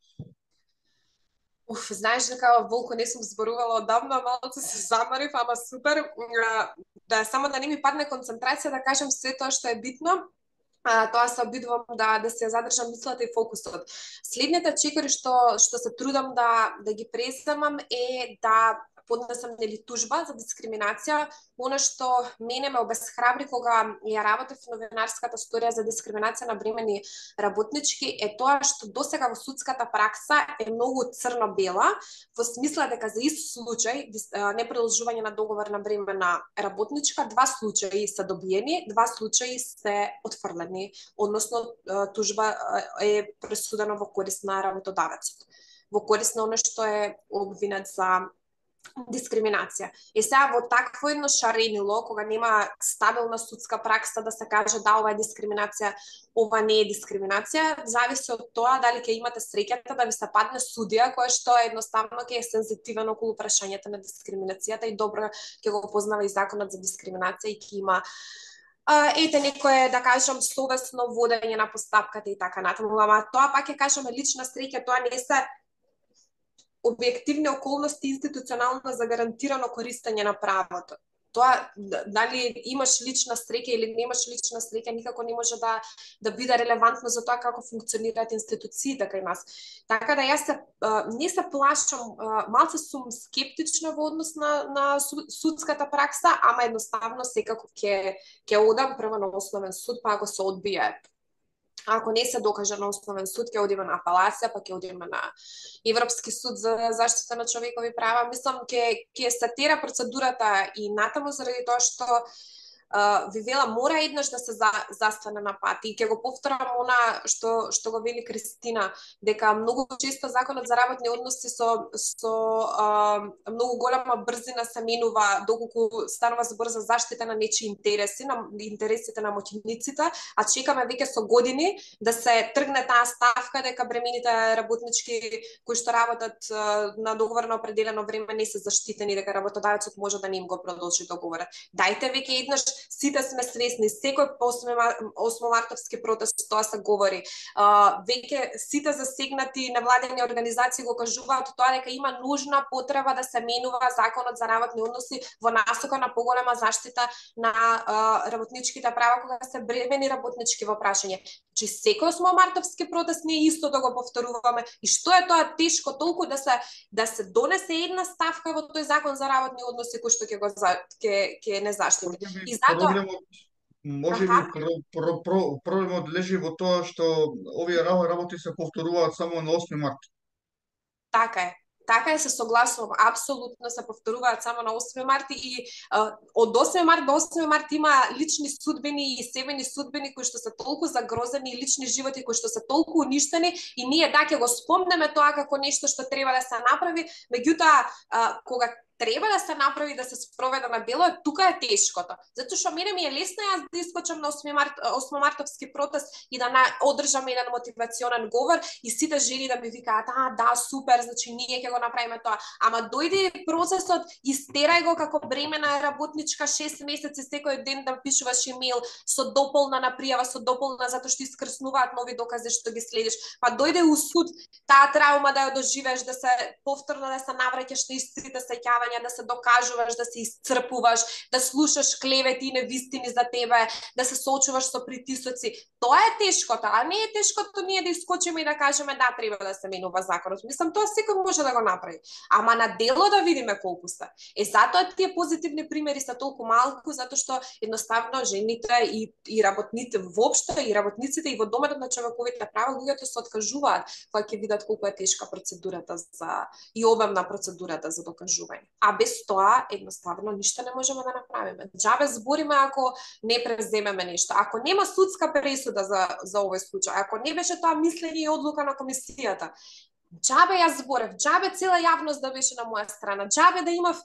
Знаеш дека Волко не сум зборувала одамна, малку се замарив, ама супер. Само да не ми падне концентрација да кажам се тоа што е битно. Тоа се обидувам да се задржам мислата и фокусот. Следните чекори што се трудам да ги преземам е да поднесам нели тужба за дискриминација. Она што мене ме обесхрабри кога ја работев в новинарската сторија за дискриминација на бремени работнички е тоа што досега во судската пракса е многу црно-бела, во смисла дека за ист случај непродолжување на договор на бремена работничка, 2 случаи се добиени, 2 случаи се отфрлени, односно тужба е пресудена во корист на работодавецот, во корист на оно што е обвинет за дискриминација. И сега во такво едно шаренило, кога нема стабилна судска пракса да се каже да ова е дискриминација, ова не е дискриминација, зависи од тоа дали ќе имате среќата да ви се падне судија која што едноставно ќе е сензитивен околу прашањето на дискриминацијата и добро ќе го познава и законот за дискриминација и ќе има ете некое, да кажам, совесно водење на постапката и така натаму. Ама тоа пак ќе кажеме лична среќа, тоа не се објективни околности институционално загарантирано користење на правото. Тоа дали имаш лична среќа или немаш лична среќа никако не може да биде релевантно за тоа како функционираат институциите кај нас. Така да јас не се плашам, малце сум скептична во однос на судската пракса, ама едноставно секако ќе одам прво на основен суд, па ако се одбие, ако не се докаже на основен суд, ќе одиме на апелација, па ќе одиме на Европски суд за заштита на човекови права. Мислам, ќе се тера процедурата и натаму заради тоа што ви вела мора еднаш да се застане на пат и ќе го повторам она што го вели Кристина, дека многу често законот за работни односи со многу голема брзина се менува доколку станува збор за заштита на нечии интереси, на интересите на моќниците, а чекаме веќе со години да се тргне таа ставка дека бремените работнички кои што работат на договор на определено време не се заштитени, дека работодавецот може да не им го продолжи договорот. Дајте веќе еднаш, сите сме свесни, секој 8 мартовски протест тоа се говори. Веќе сите засегнати невладени организации го кажуваат тоа дека има нужна потреба да се менува законот за работни односи во насока на поголема заштита на работничките права кога се бремени работнички во прашање. Че секој 8 мартовски протест ние исто да го повторуваме и што е тоа тешко толку да се донесе една ставка во тој закон за работни односи кој што ќе не заштити. И затоа можеби проблемот лежи во тоа што овие работи се повторуваат само на 8 март. Така е. Така е, се согласувам, апсолутно се повторуваат само на 8 март и од 8 март до 8 март има лични судбини и себени судбини кои што се толку загрозени и лични животи кои што се толку уништени и ние ќе го спомнеме тоа како нешто што треба да се направи, меѓутоа кога треба да се направи да се спроведе на дело, тука е тешкото. Затоа што мене ми е лесно јас да искочам на 8 мартовски протест и да одржам еден мотивационен говор и сите жени да ми викаат: да, супер, значи ние ќе го направиме тоа." Ама дојде процесот, истерај го како бремена работничка 6 месеци секој ден да пишуваш имејл со дополнена пријава, со дополнена затоа што искрснуваат нови докази што ги следиш. Па дојде у суд, таа траума да ја доживееш, да се повторно да се навраќаш на истите сеќавања, да се докажуваш, да се исцрпуваш, да слушаш клевети и невистини за тебе, да се соочуваш со притисоци. Тоа е тешкото, а не е тешкото ние да искочиме и да кажеме да треба да се менува законот. Мислам, тоа секој може да го направи. Ама на дело да видиме колку се. Затоа тие позитивни примери се толку малку, затоа што едноставно жените и работните воопшто и работниците и во доменот на човековите права луѓето се откажуваат кога ќе видат колку е тешка процедурата и обемна процедурата за докажување. А без тоа едноставно ништо не можеме да направиме. Џабе збориме ако не преземеме нешто. Ако нема судска пресуда за овој случај, ако не беше тоа мислење и одлука на комисијата, џабе јас зборев, џабе цела јавност да беше на моја страна, џабе да имав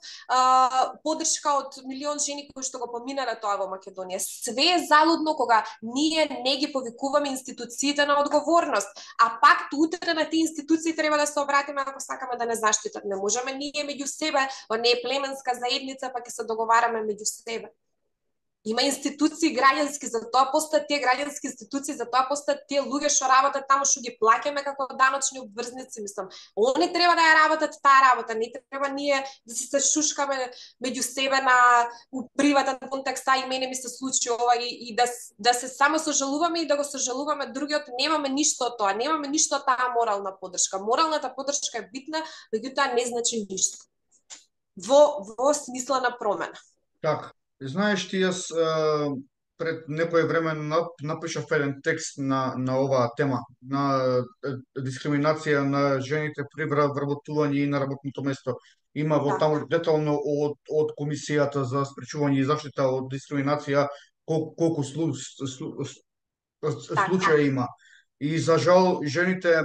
поддршка од милион жени кои што го поминале тоа во Македонија. Све е залудно кога ние не ги повикуваме институциите на одговорност, а пак утре на тие институции треба да се обратиме ако сакаме да не заштитат. Не можеме ние меѓу себе, не е племенска заедница, па ќе се договараме меѓу себе. Има институции граѓански, за тоа постојат тие граѓански институции, за тоа постојат тие луѓе што работат таму, што ги плаќаме како даночни обврзници, мислам. Они треба да ја работат таа работа, не треба ние да се шушкаме меѓу себе на приватен контекст, и мене ми се случи ова и да се само сожалуваме и да го сожалуваме другиот, немаме ништо од тоа, немаме ништо од таа морална поддршка. Моралната поддршка е битна, меѓутоа не значи ништо. во смислена промена. Така, знаеш ти, јас пред некое време напишав еден текст на оваа тема, на дискриминација на жените при вработување и на работното место. Има во Да, таму детално од Комисијата за спречување и заштита од дискриминација колку така. случаи има. И за жал жените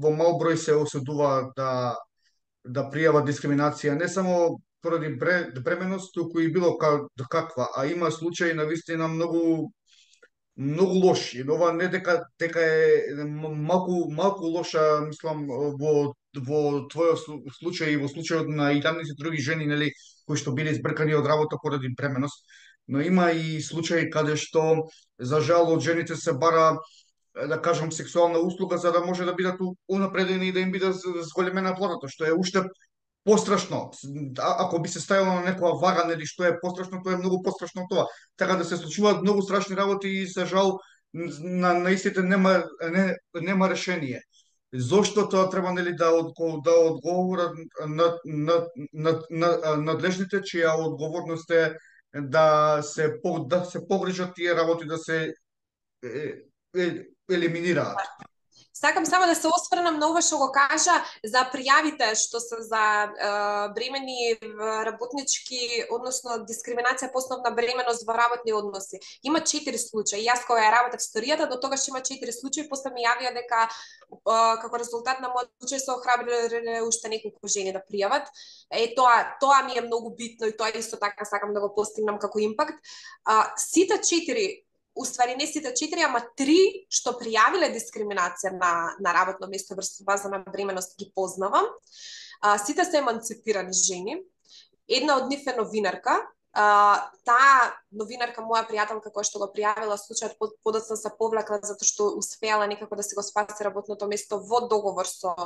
во мал број се осудуваат да пријават дискриминација не само поради бременост, туку и било каква, а има случаи на вистина многу лоши. Ова не дека е малку лоша, мислам, во твојот случај и во случајот на 11 други жени, нели, кои што биле избркани од работа поради бременост, но има и случаи каде што за жал од жените се бара, да кажам, сексуална услуга за да може да бидат унапредени и да им биде зголемена платата, што е уште пострашно. Ако би се ставило на некоја вага, нели, што е пострашно, тоа е многу пострашно од тоа. Така да се случуваат многу страшни работи и за жал на истите нема решение. Зошто тоа треба, нели, да одговорат на надлежните, чија одговорност е да се погрижат тие работи да се елиминираат. Сакам само да се осврнам на ова што го кажа за пријавите што се за бремени работнички, односно дискриминација по основ на бременост во работни односи. Има 4 случаи. Јас кога ја работев историјата, до тогаш има 4 случаи, после ми јавија дека како резултат на мојот случај се охрабриле уште неколку жени да пријават. Тоа ми е многу битно и тоа исто така сакам да го постигнам како импакт. Сите 4, уствари не сите 4, ама 3 што пријавиле дискриминација на работно место врз база на бременост ги познавам. Сите се еманципирани жени. Една од нив е новинарка. Таа новинарка, моја пријателка која што го пријавила случајот, подоцна се повлекла затоа што успеала некако да се го спаси работното место во договор со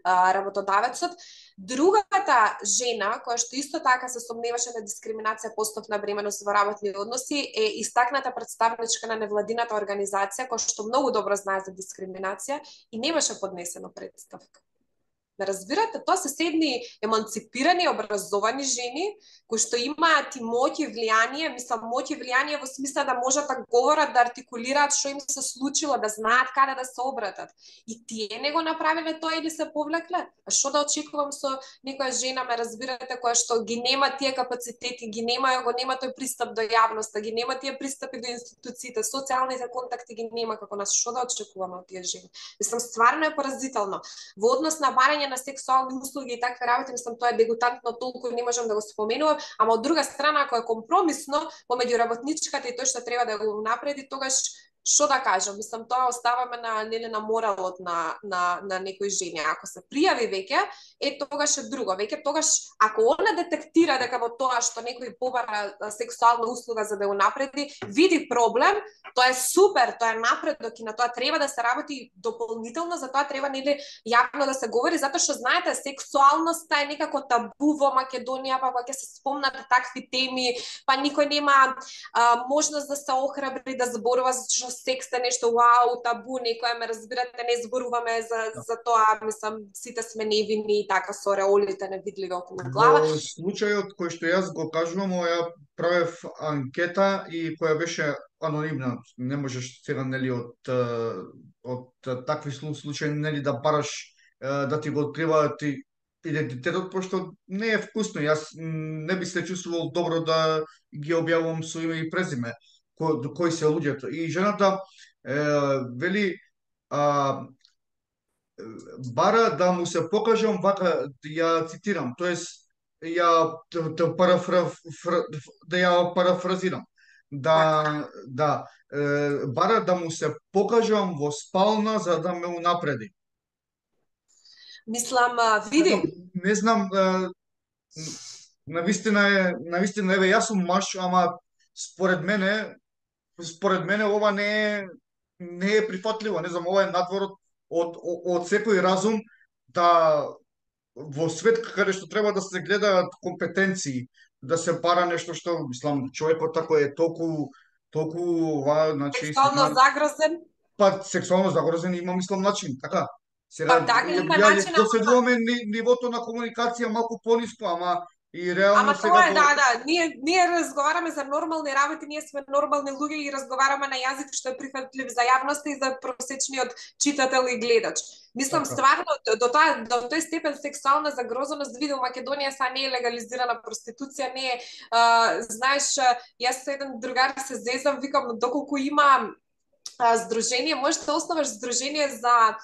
работодавецот. Другата жена, која што исто така се сомневаше на дискриминација по основ на бременост во работни односи, е истакната представничка на невладината организација, која што многу добро знае за дискриминација и немаше поднесено представка. Ме разбирате, тоа се седни еманципирани, образовани жени кои што имаат и моќ и влијание, мислам моќ и влијание во смисла да можат да говорат, да артикулираат што им се случило, да знаат каде да се обратат. И тие не го направиле тоа или се повлекле? А што да очекувам со некоја жена, ме разбирате, која што ги нема тие капацитети, го нема тој пристап до јавноста, ги нема тие пристапи до институциите, социјалните контакти ги нема како нас, што да очекуваме од тие жени? Мислам, стварно е поразително. Во однос на барање на сексуални услуги и такви работи, мислам, тоа е дегутантно, толку не можам да го споменувам, ама од друга страна, ако е компромисно помеѓу работничката и тој што треба да го напреди, тогаш што да кажам, мислам, тоа оставаме на моралот на некои жени. Ако се пријави веќе, тогаш е друго. Веќе тогаш, ако она детектира дека во тоа што некој побара сексуална услуга за да го напреди, види проблем, тоа е супер, тоа е напредок и на тоа треба да се работи дополнително, за тоа треба нели јавно да се говори, затоа што знаете, сексуалноста е некако табу во Македонија, па кога ќе се спомнат такви теми, па никој нема можност да се охрабри да зборува, зашто секс е нешто вау, табу, некоја, ме разбирате, не зборуваме за тоа, мислам, сите сме невини и така со реолите невидливи околу глава. Во случајот кој што јас го кажувам, ја правев анкета и која беше анонимна. Не можеш сега, нели, од такви случаи, нели, да бараш да ти го откриваат идентитетот, пошто не е вкусно. Јас не би се чувствувал добро да ги објавувам со име и презиме кои се луѓето. И жената вели, бара да му се покажам, вака ја цитирам, тоест да ја парафразирам. Бара да му се покажам во спална за да ме унапреди. Мислам, види. Не знам, навистина, еве, јас сум маж, ама според мене ова не е прифатливо, не знам, ова е надвор од секој разум, да во свет каде што треба да се гледаат компетенции, да се бара нешто што, мислам, човекот тако е толку значи сексуално загрозен. Па сексуално загрозен има, мислам, начин, така. Па така има начин, доседуваме нивото на комуникација малку пониско, ама И реално Ама тоа сега е, да, ние разговараме за нормални работи, ние сме нормални луѓе и разговараме на јазик што е прифатлив за јавноста и за просечниот читател и гледач. Мислам така. стварно до тој степен сексуална загрозеност види во Македонија са не е легализирана проституција, не е, знаеш, јас со еден другар се зезам, викам доколку има здружение, можеш да основаш здружение за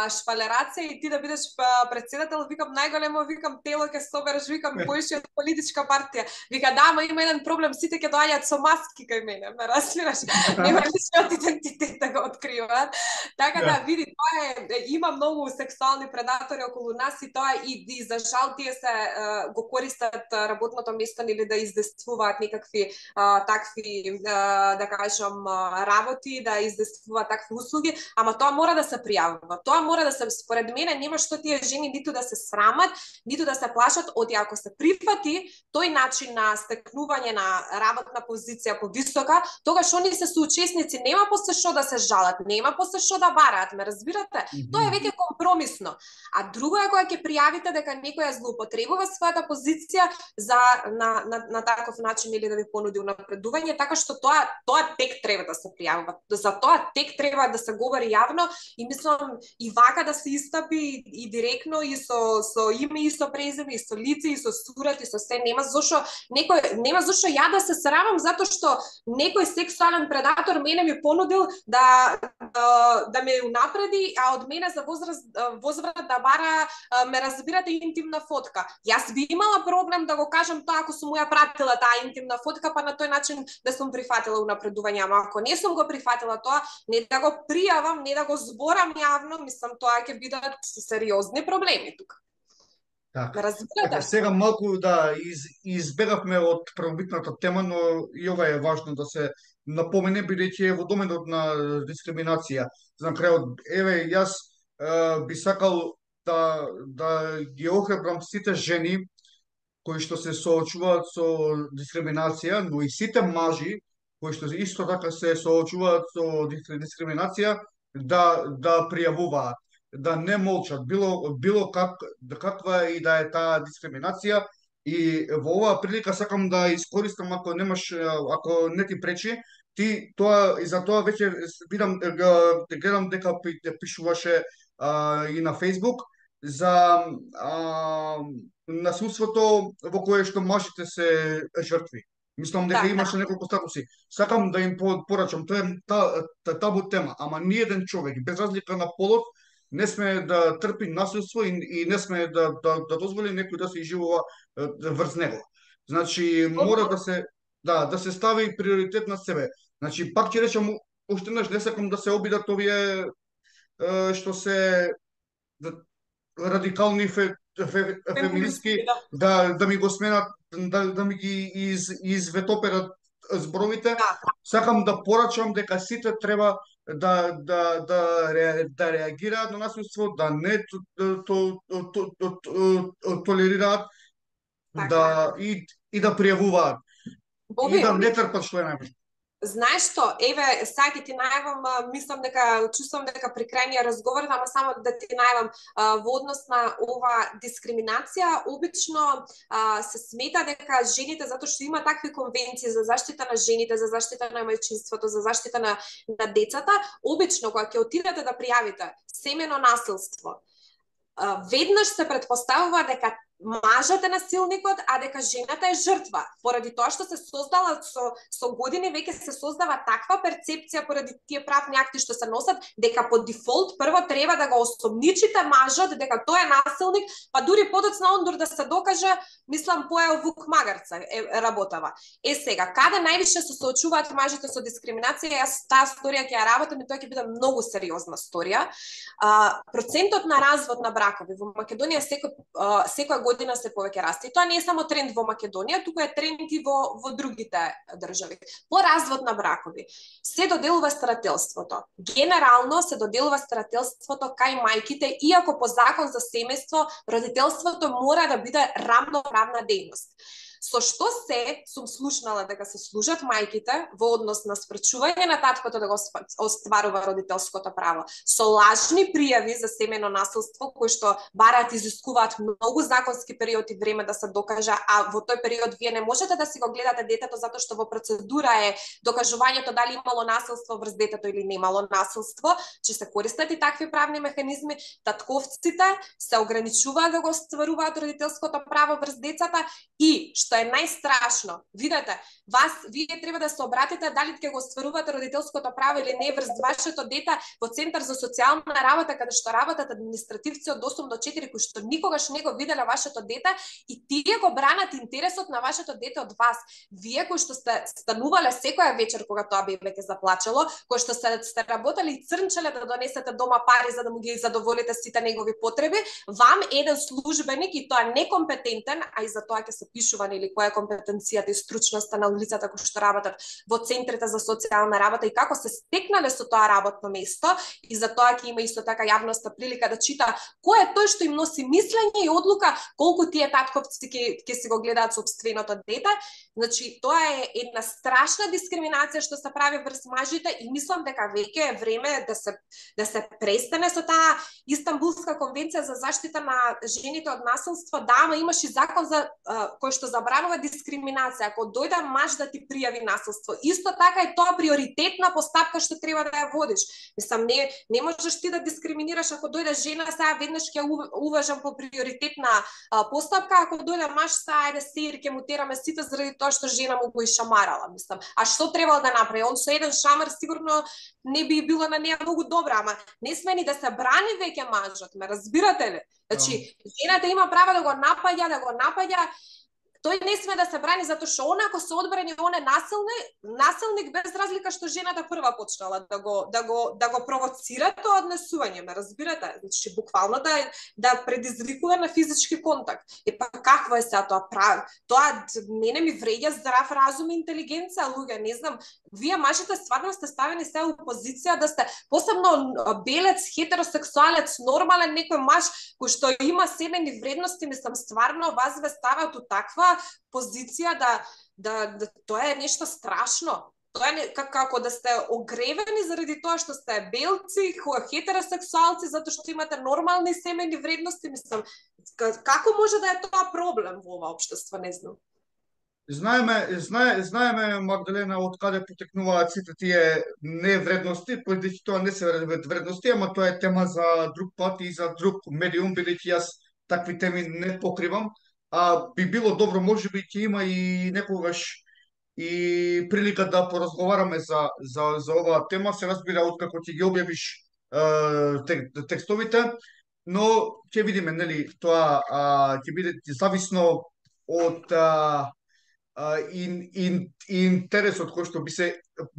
шпалерација и ти да бидеш председател, викам најголемо, викам тело ќе собереш, викам поише од политичка партија. Вика да, ама има еден проблем, сите ќе доаѓаат со маски кај мене, ме разбираш? Нема личниот идентитет да го откриваат. Така да види, тоа има многу сексуални предатори околу нас и тоа и за жал тие се го користат работното место или да издействуваат некакви такви да кажам работи, да издействуваат такви услуги, ама тоа мора да се пријавува. Тоа мора да се, според мене, нема што тие жени ниту да се срамат, ниту да се плашат, оти ако се прифати тој начин на стекнување на работна позиција повисока, тогаш они се соучесници, нема после што да се жалат, нема после што да бараат, ме разбирате? Тоа е веќе компромисно. А друго е кога ќе пријавите дека некоја злоупотребува својата позиција на таков начин или да ви понуди унапредување, така што тоа тек треба да се пријавува. За тоа тек треба да се говори јавно и мислам и вака да се истапи и директно и со име и со презиме и со лице и со сурет и со се, нема зошто ја да се срамам затоа што некој сексуален предатор мене ми понудил да ме унапреди, а од мене за возврат да бара, ме разбирате, интимна фотка. Јас би имала проблем да го кажам тоа ако сум ја пратила таа интимна фотка, па на тој начин да сум прифатила унапредување, ама ако не сум го прифатила тоа, не да го пријавам, не да го зборам јавно, мислам тоа ќе бидат сериозни проблеми тука. Така. Разбирате? Сега малку избегавме од првобитната тема, но и ова е важно да се напомене, бидејќи е во доменот на дискриминација. За крајот, јас би сакал да ги охрабрам сите жени кои што се соочуваат со дискриминација, но и сите мажи кои што исто така се соочуваат со дискриминација да пријавуваат, да не молчат, било каква и да е таа дискриминација. И во оваа прилика сакам да искористам, ако не ти пречи, ти тоа и за тоа веќе гледам дека пишуваше и на Facebook за насилството во кое што мажите се жртви. Мислам дека имаше неколку статуси. Сакам да им порачам, тоа е табу тема, ама ни еден човек, без разлика на полот, не сме да трпи насилство и не сме да дозволи некој да се изживува врз него. Значи, мора да се стави приоритет на себе. Значи, пак ќе речам, уште еднаш не сакам да се обидат овие што се радикални феминистки да ми го сменат, да ми ги изветоперат зборовите. Сакам да порачам дека сите треба да реагираат на насилство, да не толерираат, и да пријавуваат. И да не трпат што е најважно. Знаеш што, еве, сега ти најавам, мислам дека, чувствам дека при крајниот разговор, ама само да ти најавам, во однос на ова дискриминација, обично се смета дека жените, затоа што има такви конвенции за заштита на жените, за заштита на мајчинството, за заштита на децата, обично кога ќе отидете да пријавите семено насилство, веднаш се претпоставува дека мажот е насилникот, а дека жената е жртва. Поради тоа што се создала со години, веќе се создава таква перцепција поради тие правни акти што се носат, дека по дефолт прво треба да го осомничите мажот дека тој е насилник, па дури подоцна ондур да се докаже, мислам поел вук магарца работава. Сега, каде највише се соочуваат мажите со дискриминација, јас таа сторија ќе ја работам и тоа ќе биде многу сериозна сторија. Процентот на развод на бракови во Македонија секоја година се повеќе расте. И тоа не е само тренд во Македонија, туку е тренд и во другите држави. По развод на бракови се доделува старателството. Генерално се доделува старателството кај мајките, иако по закон за семејство родителството мора да биде рамноправна дејност. Со што се сум слушнала дека се служат мајките во однос на спречување на таткото да го остварува родителското право. Со лажни пријави за семено насилство кои што бараат изискуваат многу законски период и време да се докажа, а во тој период вие не можете да си го гледате детето затоа што во процедура е докажувањето дали имало насилство врз детето или немало насилство, че се користат и такви правни механизми, татковците се ограничуваат да го остваруваат родителското право врз децата и што е најстрашно, видете, вие треба да се обратите дали ќе го остварувате родителското право или не врз вашето дете во Центар за социјална работа, каде што работат административци од 8 до 4 кои што никогаш не го виделе вашето дете и тие го бранат интересот на вашето дете од вас. Вие кои што сте станувале секоја вечер кога тоа бебе ќе заплачело, кои што сте работеле и црнчеле да донесете дома пари за да му ги задоволите сите негови потреби, вам еден службеник и тоа некомпетентен, а и за тоа ќе се пишува нели која е компетенцијата и стручноста на лицата кои што работат во центрите за социјална работа и како се стекнале со тоа работно место и за тоа ќе има исто така јавноста прилика да чита кој е тој што им носи мислење и одлука колку тие татковци ќе си го гледаат собственото дете. Значи тоа е една страшна дискриминација што се прави врз мажите и мислам дека веќе е време да се престане со таа Истанбулска конвенција за заштита на жените од насилство. Да, ама имаш и закон за кој што забранува дискриминација. Ако дојде маж да ти пријави насилство, исто така е тоа приоритетна постапка што треба да ја водиш. Мислам, не можеш ти да дискриминираш ако дојде жена, сега веднаш ќе уважам по приоритетна постапка, ако дојде маж, сега ајде сеир ќе му тераме сите заради тоа што жена му го ишамарала, мислам. А што требало да направи? Он со еден шамар сигурно не би било на неа многу добра, ама не сме ни да се брани веќе мажот, ме разбирате ли? Значи, жената има право да го напаѓа, тој не сме да се брани затоа што он ако се одбрани он е насилник без разлика што жената прва почнала да го провоцира тоа однесување, ме разбирате? Значи буквално да предизвикува на физички контакт. Па какво е сега тоа прави? Тоа мене ми вреѓа здрав разум и интелигенција, луѓе, не знам. Вие мажите стварно сте ставени се у позиција да сте посебно белец, хетеросексуалец, нормален некој маж кој што има семени вредности, мислам стварно вас ве ставаат у таква позиција да тоа е нешто страшно. Тоа е како да сте огревени заради тоа што сте белци, хетеросексуалци, затоа што имате нормални семени вредности, мислам, како може да е тоа проблем во ова општество, не знам. Знаеме, Магдалена, од каде потекнуваат сите тие невредности, бидејќи тоа не се вредности, ама тоа е тема за друг пат и за друг медиум, бидејќи јас такви теми не покривам, а би било добро, можеби ќе има и некогаш и прилика да поразговараме за оваа тема, се разбира откако ќе ги објавиш текстовите, но ќе видиме, нели, тоа ќе биде зависно од интересот кој што би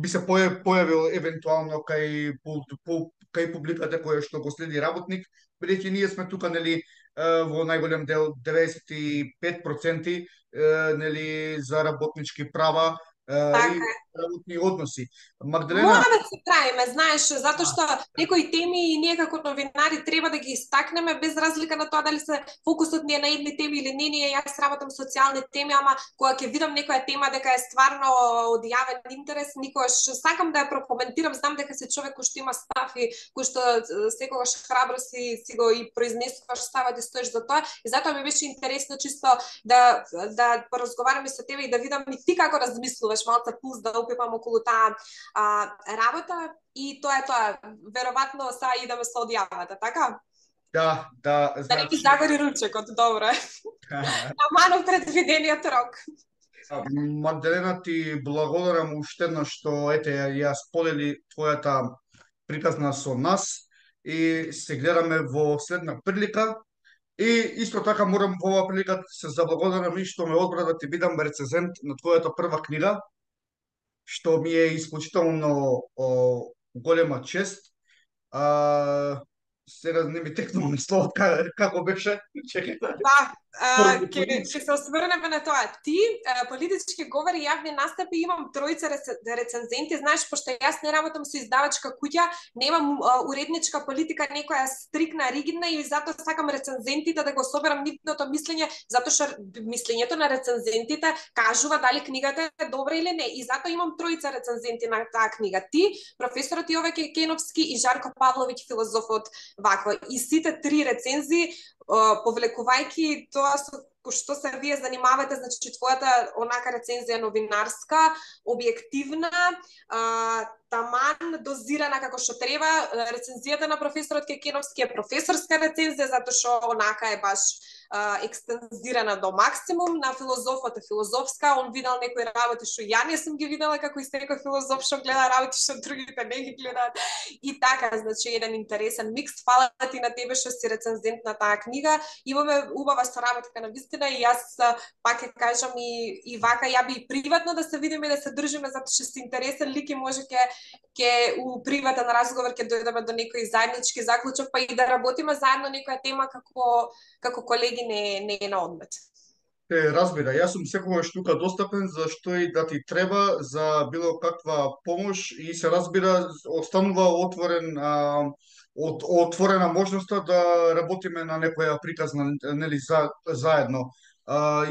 се појавил евентуално кај публиката која што го следи работник, бидејќи ние сме тука, нели, во најголем дел 95% нели за работнички права и работни односи. Магдалена, Мораме да се правиме, знаеш, затоа што некои теми и ние како новинари треба да ги истакнеме без разлика на тоа дали се фокусот ни е на едни теми или не. Ние јас работам социјални теми, ама кога ќе видам некоја тема дека е стварно од јавен интерес, никогаш сакам да ја прокоментирам, знам дека си човек кој што има став и кој што секогаш храбро си го и произнесуваш ставот и стоиш за тоа. И затоа ми беше интересно чисто да поразговараме со тебе и да видам и ти како размислуваш, малце пулс да опипам околу таа работа и тоа е тоа. Веројатно сега идеме со одјавата, така? да, Да не ти загори ручекот, добро е. Наманов предвидениот рок. Магдалена, ти благодарам уште еднаш што ја сподели твојата приказна со нас и се гледаме во следна прилика. И исто така морам во оваа прилика да се заблагодарам и што ме одбра да ти бидам рецензент на твојата прва книга, што ми е исклучително голема чест. Сега не ми текнува ми словот како беше. Чекајте. Да, Ќе се осврнеме на тоа. Ти, политички говори, јавни настапи, имам тројца рецензенти, знаеш, пошто јас не работам со издавачка куќа, немам уредничка политика, некоја стрикна, ригидна, и затоа сакам рецензентите да го соберам нивното мислење, затоа што мислењето на рецензентите кажува дали книгата е добра или не. И затоа имам тројца рецензенти на таа книга. Ти, професорот Јове Кеновски и Жарко Павловиќ, филозофот, вакво. И сите три рецензии, повлекувајќи тоа со што се вие занимавате, значи твојата онака рецензија новинарска, објективна, таман дозирана како што треба. Рецензијата на професорот Кекеновски е професорска рецензија, затоа што онака е баш екстензирана до максимум. На филозофот е филозофска, он видел некои работи што ја не сум ги видела, како и секој филозоф што гледа работи што другите не ги гледаат. И така, значи еден интересен микс. Фала ти на тебе што си рецензент на таа книга. Имаме убава соработка на вистина и јас пак ќе кажам и вака ја би приватно да се видиме и да се држиме, затоа што си интересен лик и може ќе у приватен разговор ќе дојдеме до некој заеднички заклучок, па и да работиме заедно некоја тема како колеги не е на одмет. Разбира, јас сум секогаш тука достапен за што и да ти треба за било каква помош и се разбира останува отворена можноста да работиме на некоја приказна, нели, заедно.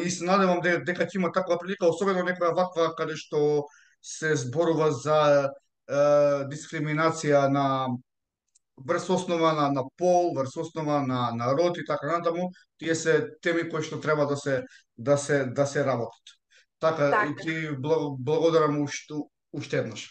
И се надевам дека ќе има таква прилика, особено некоја ваква каде што се зборува за дискриминација на врз основа на пол, врз основа на род и така натаму, тие се теми кои што треба да се работат. Така, и Така. ти благодарам уште еднаш.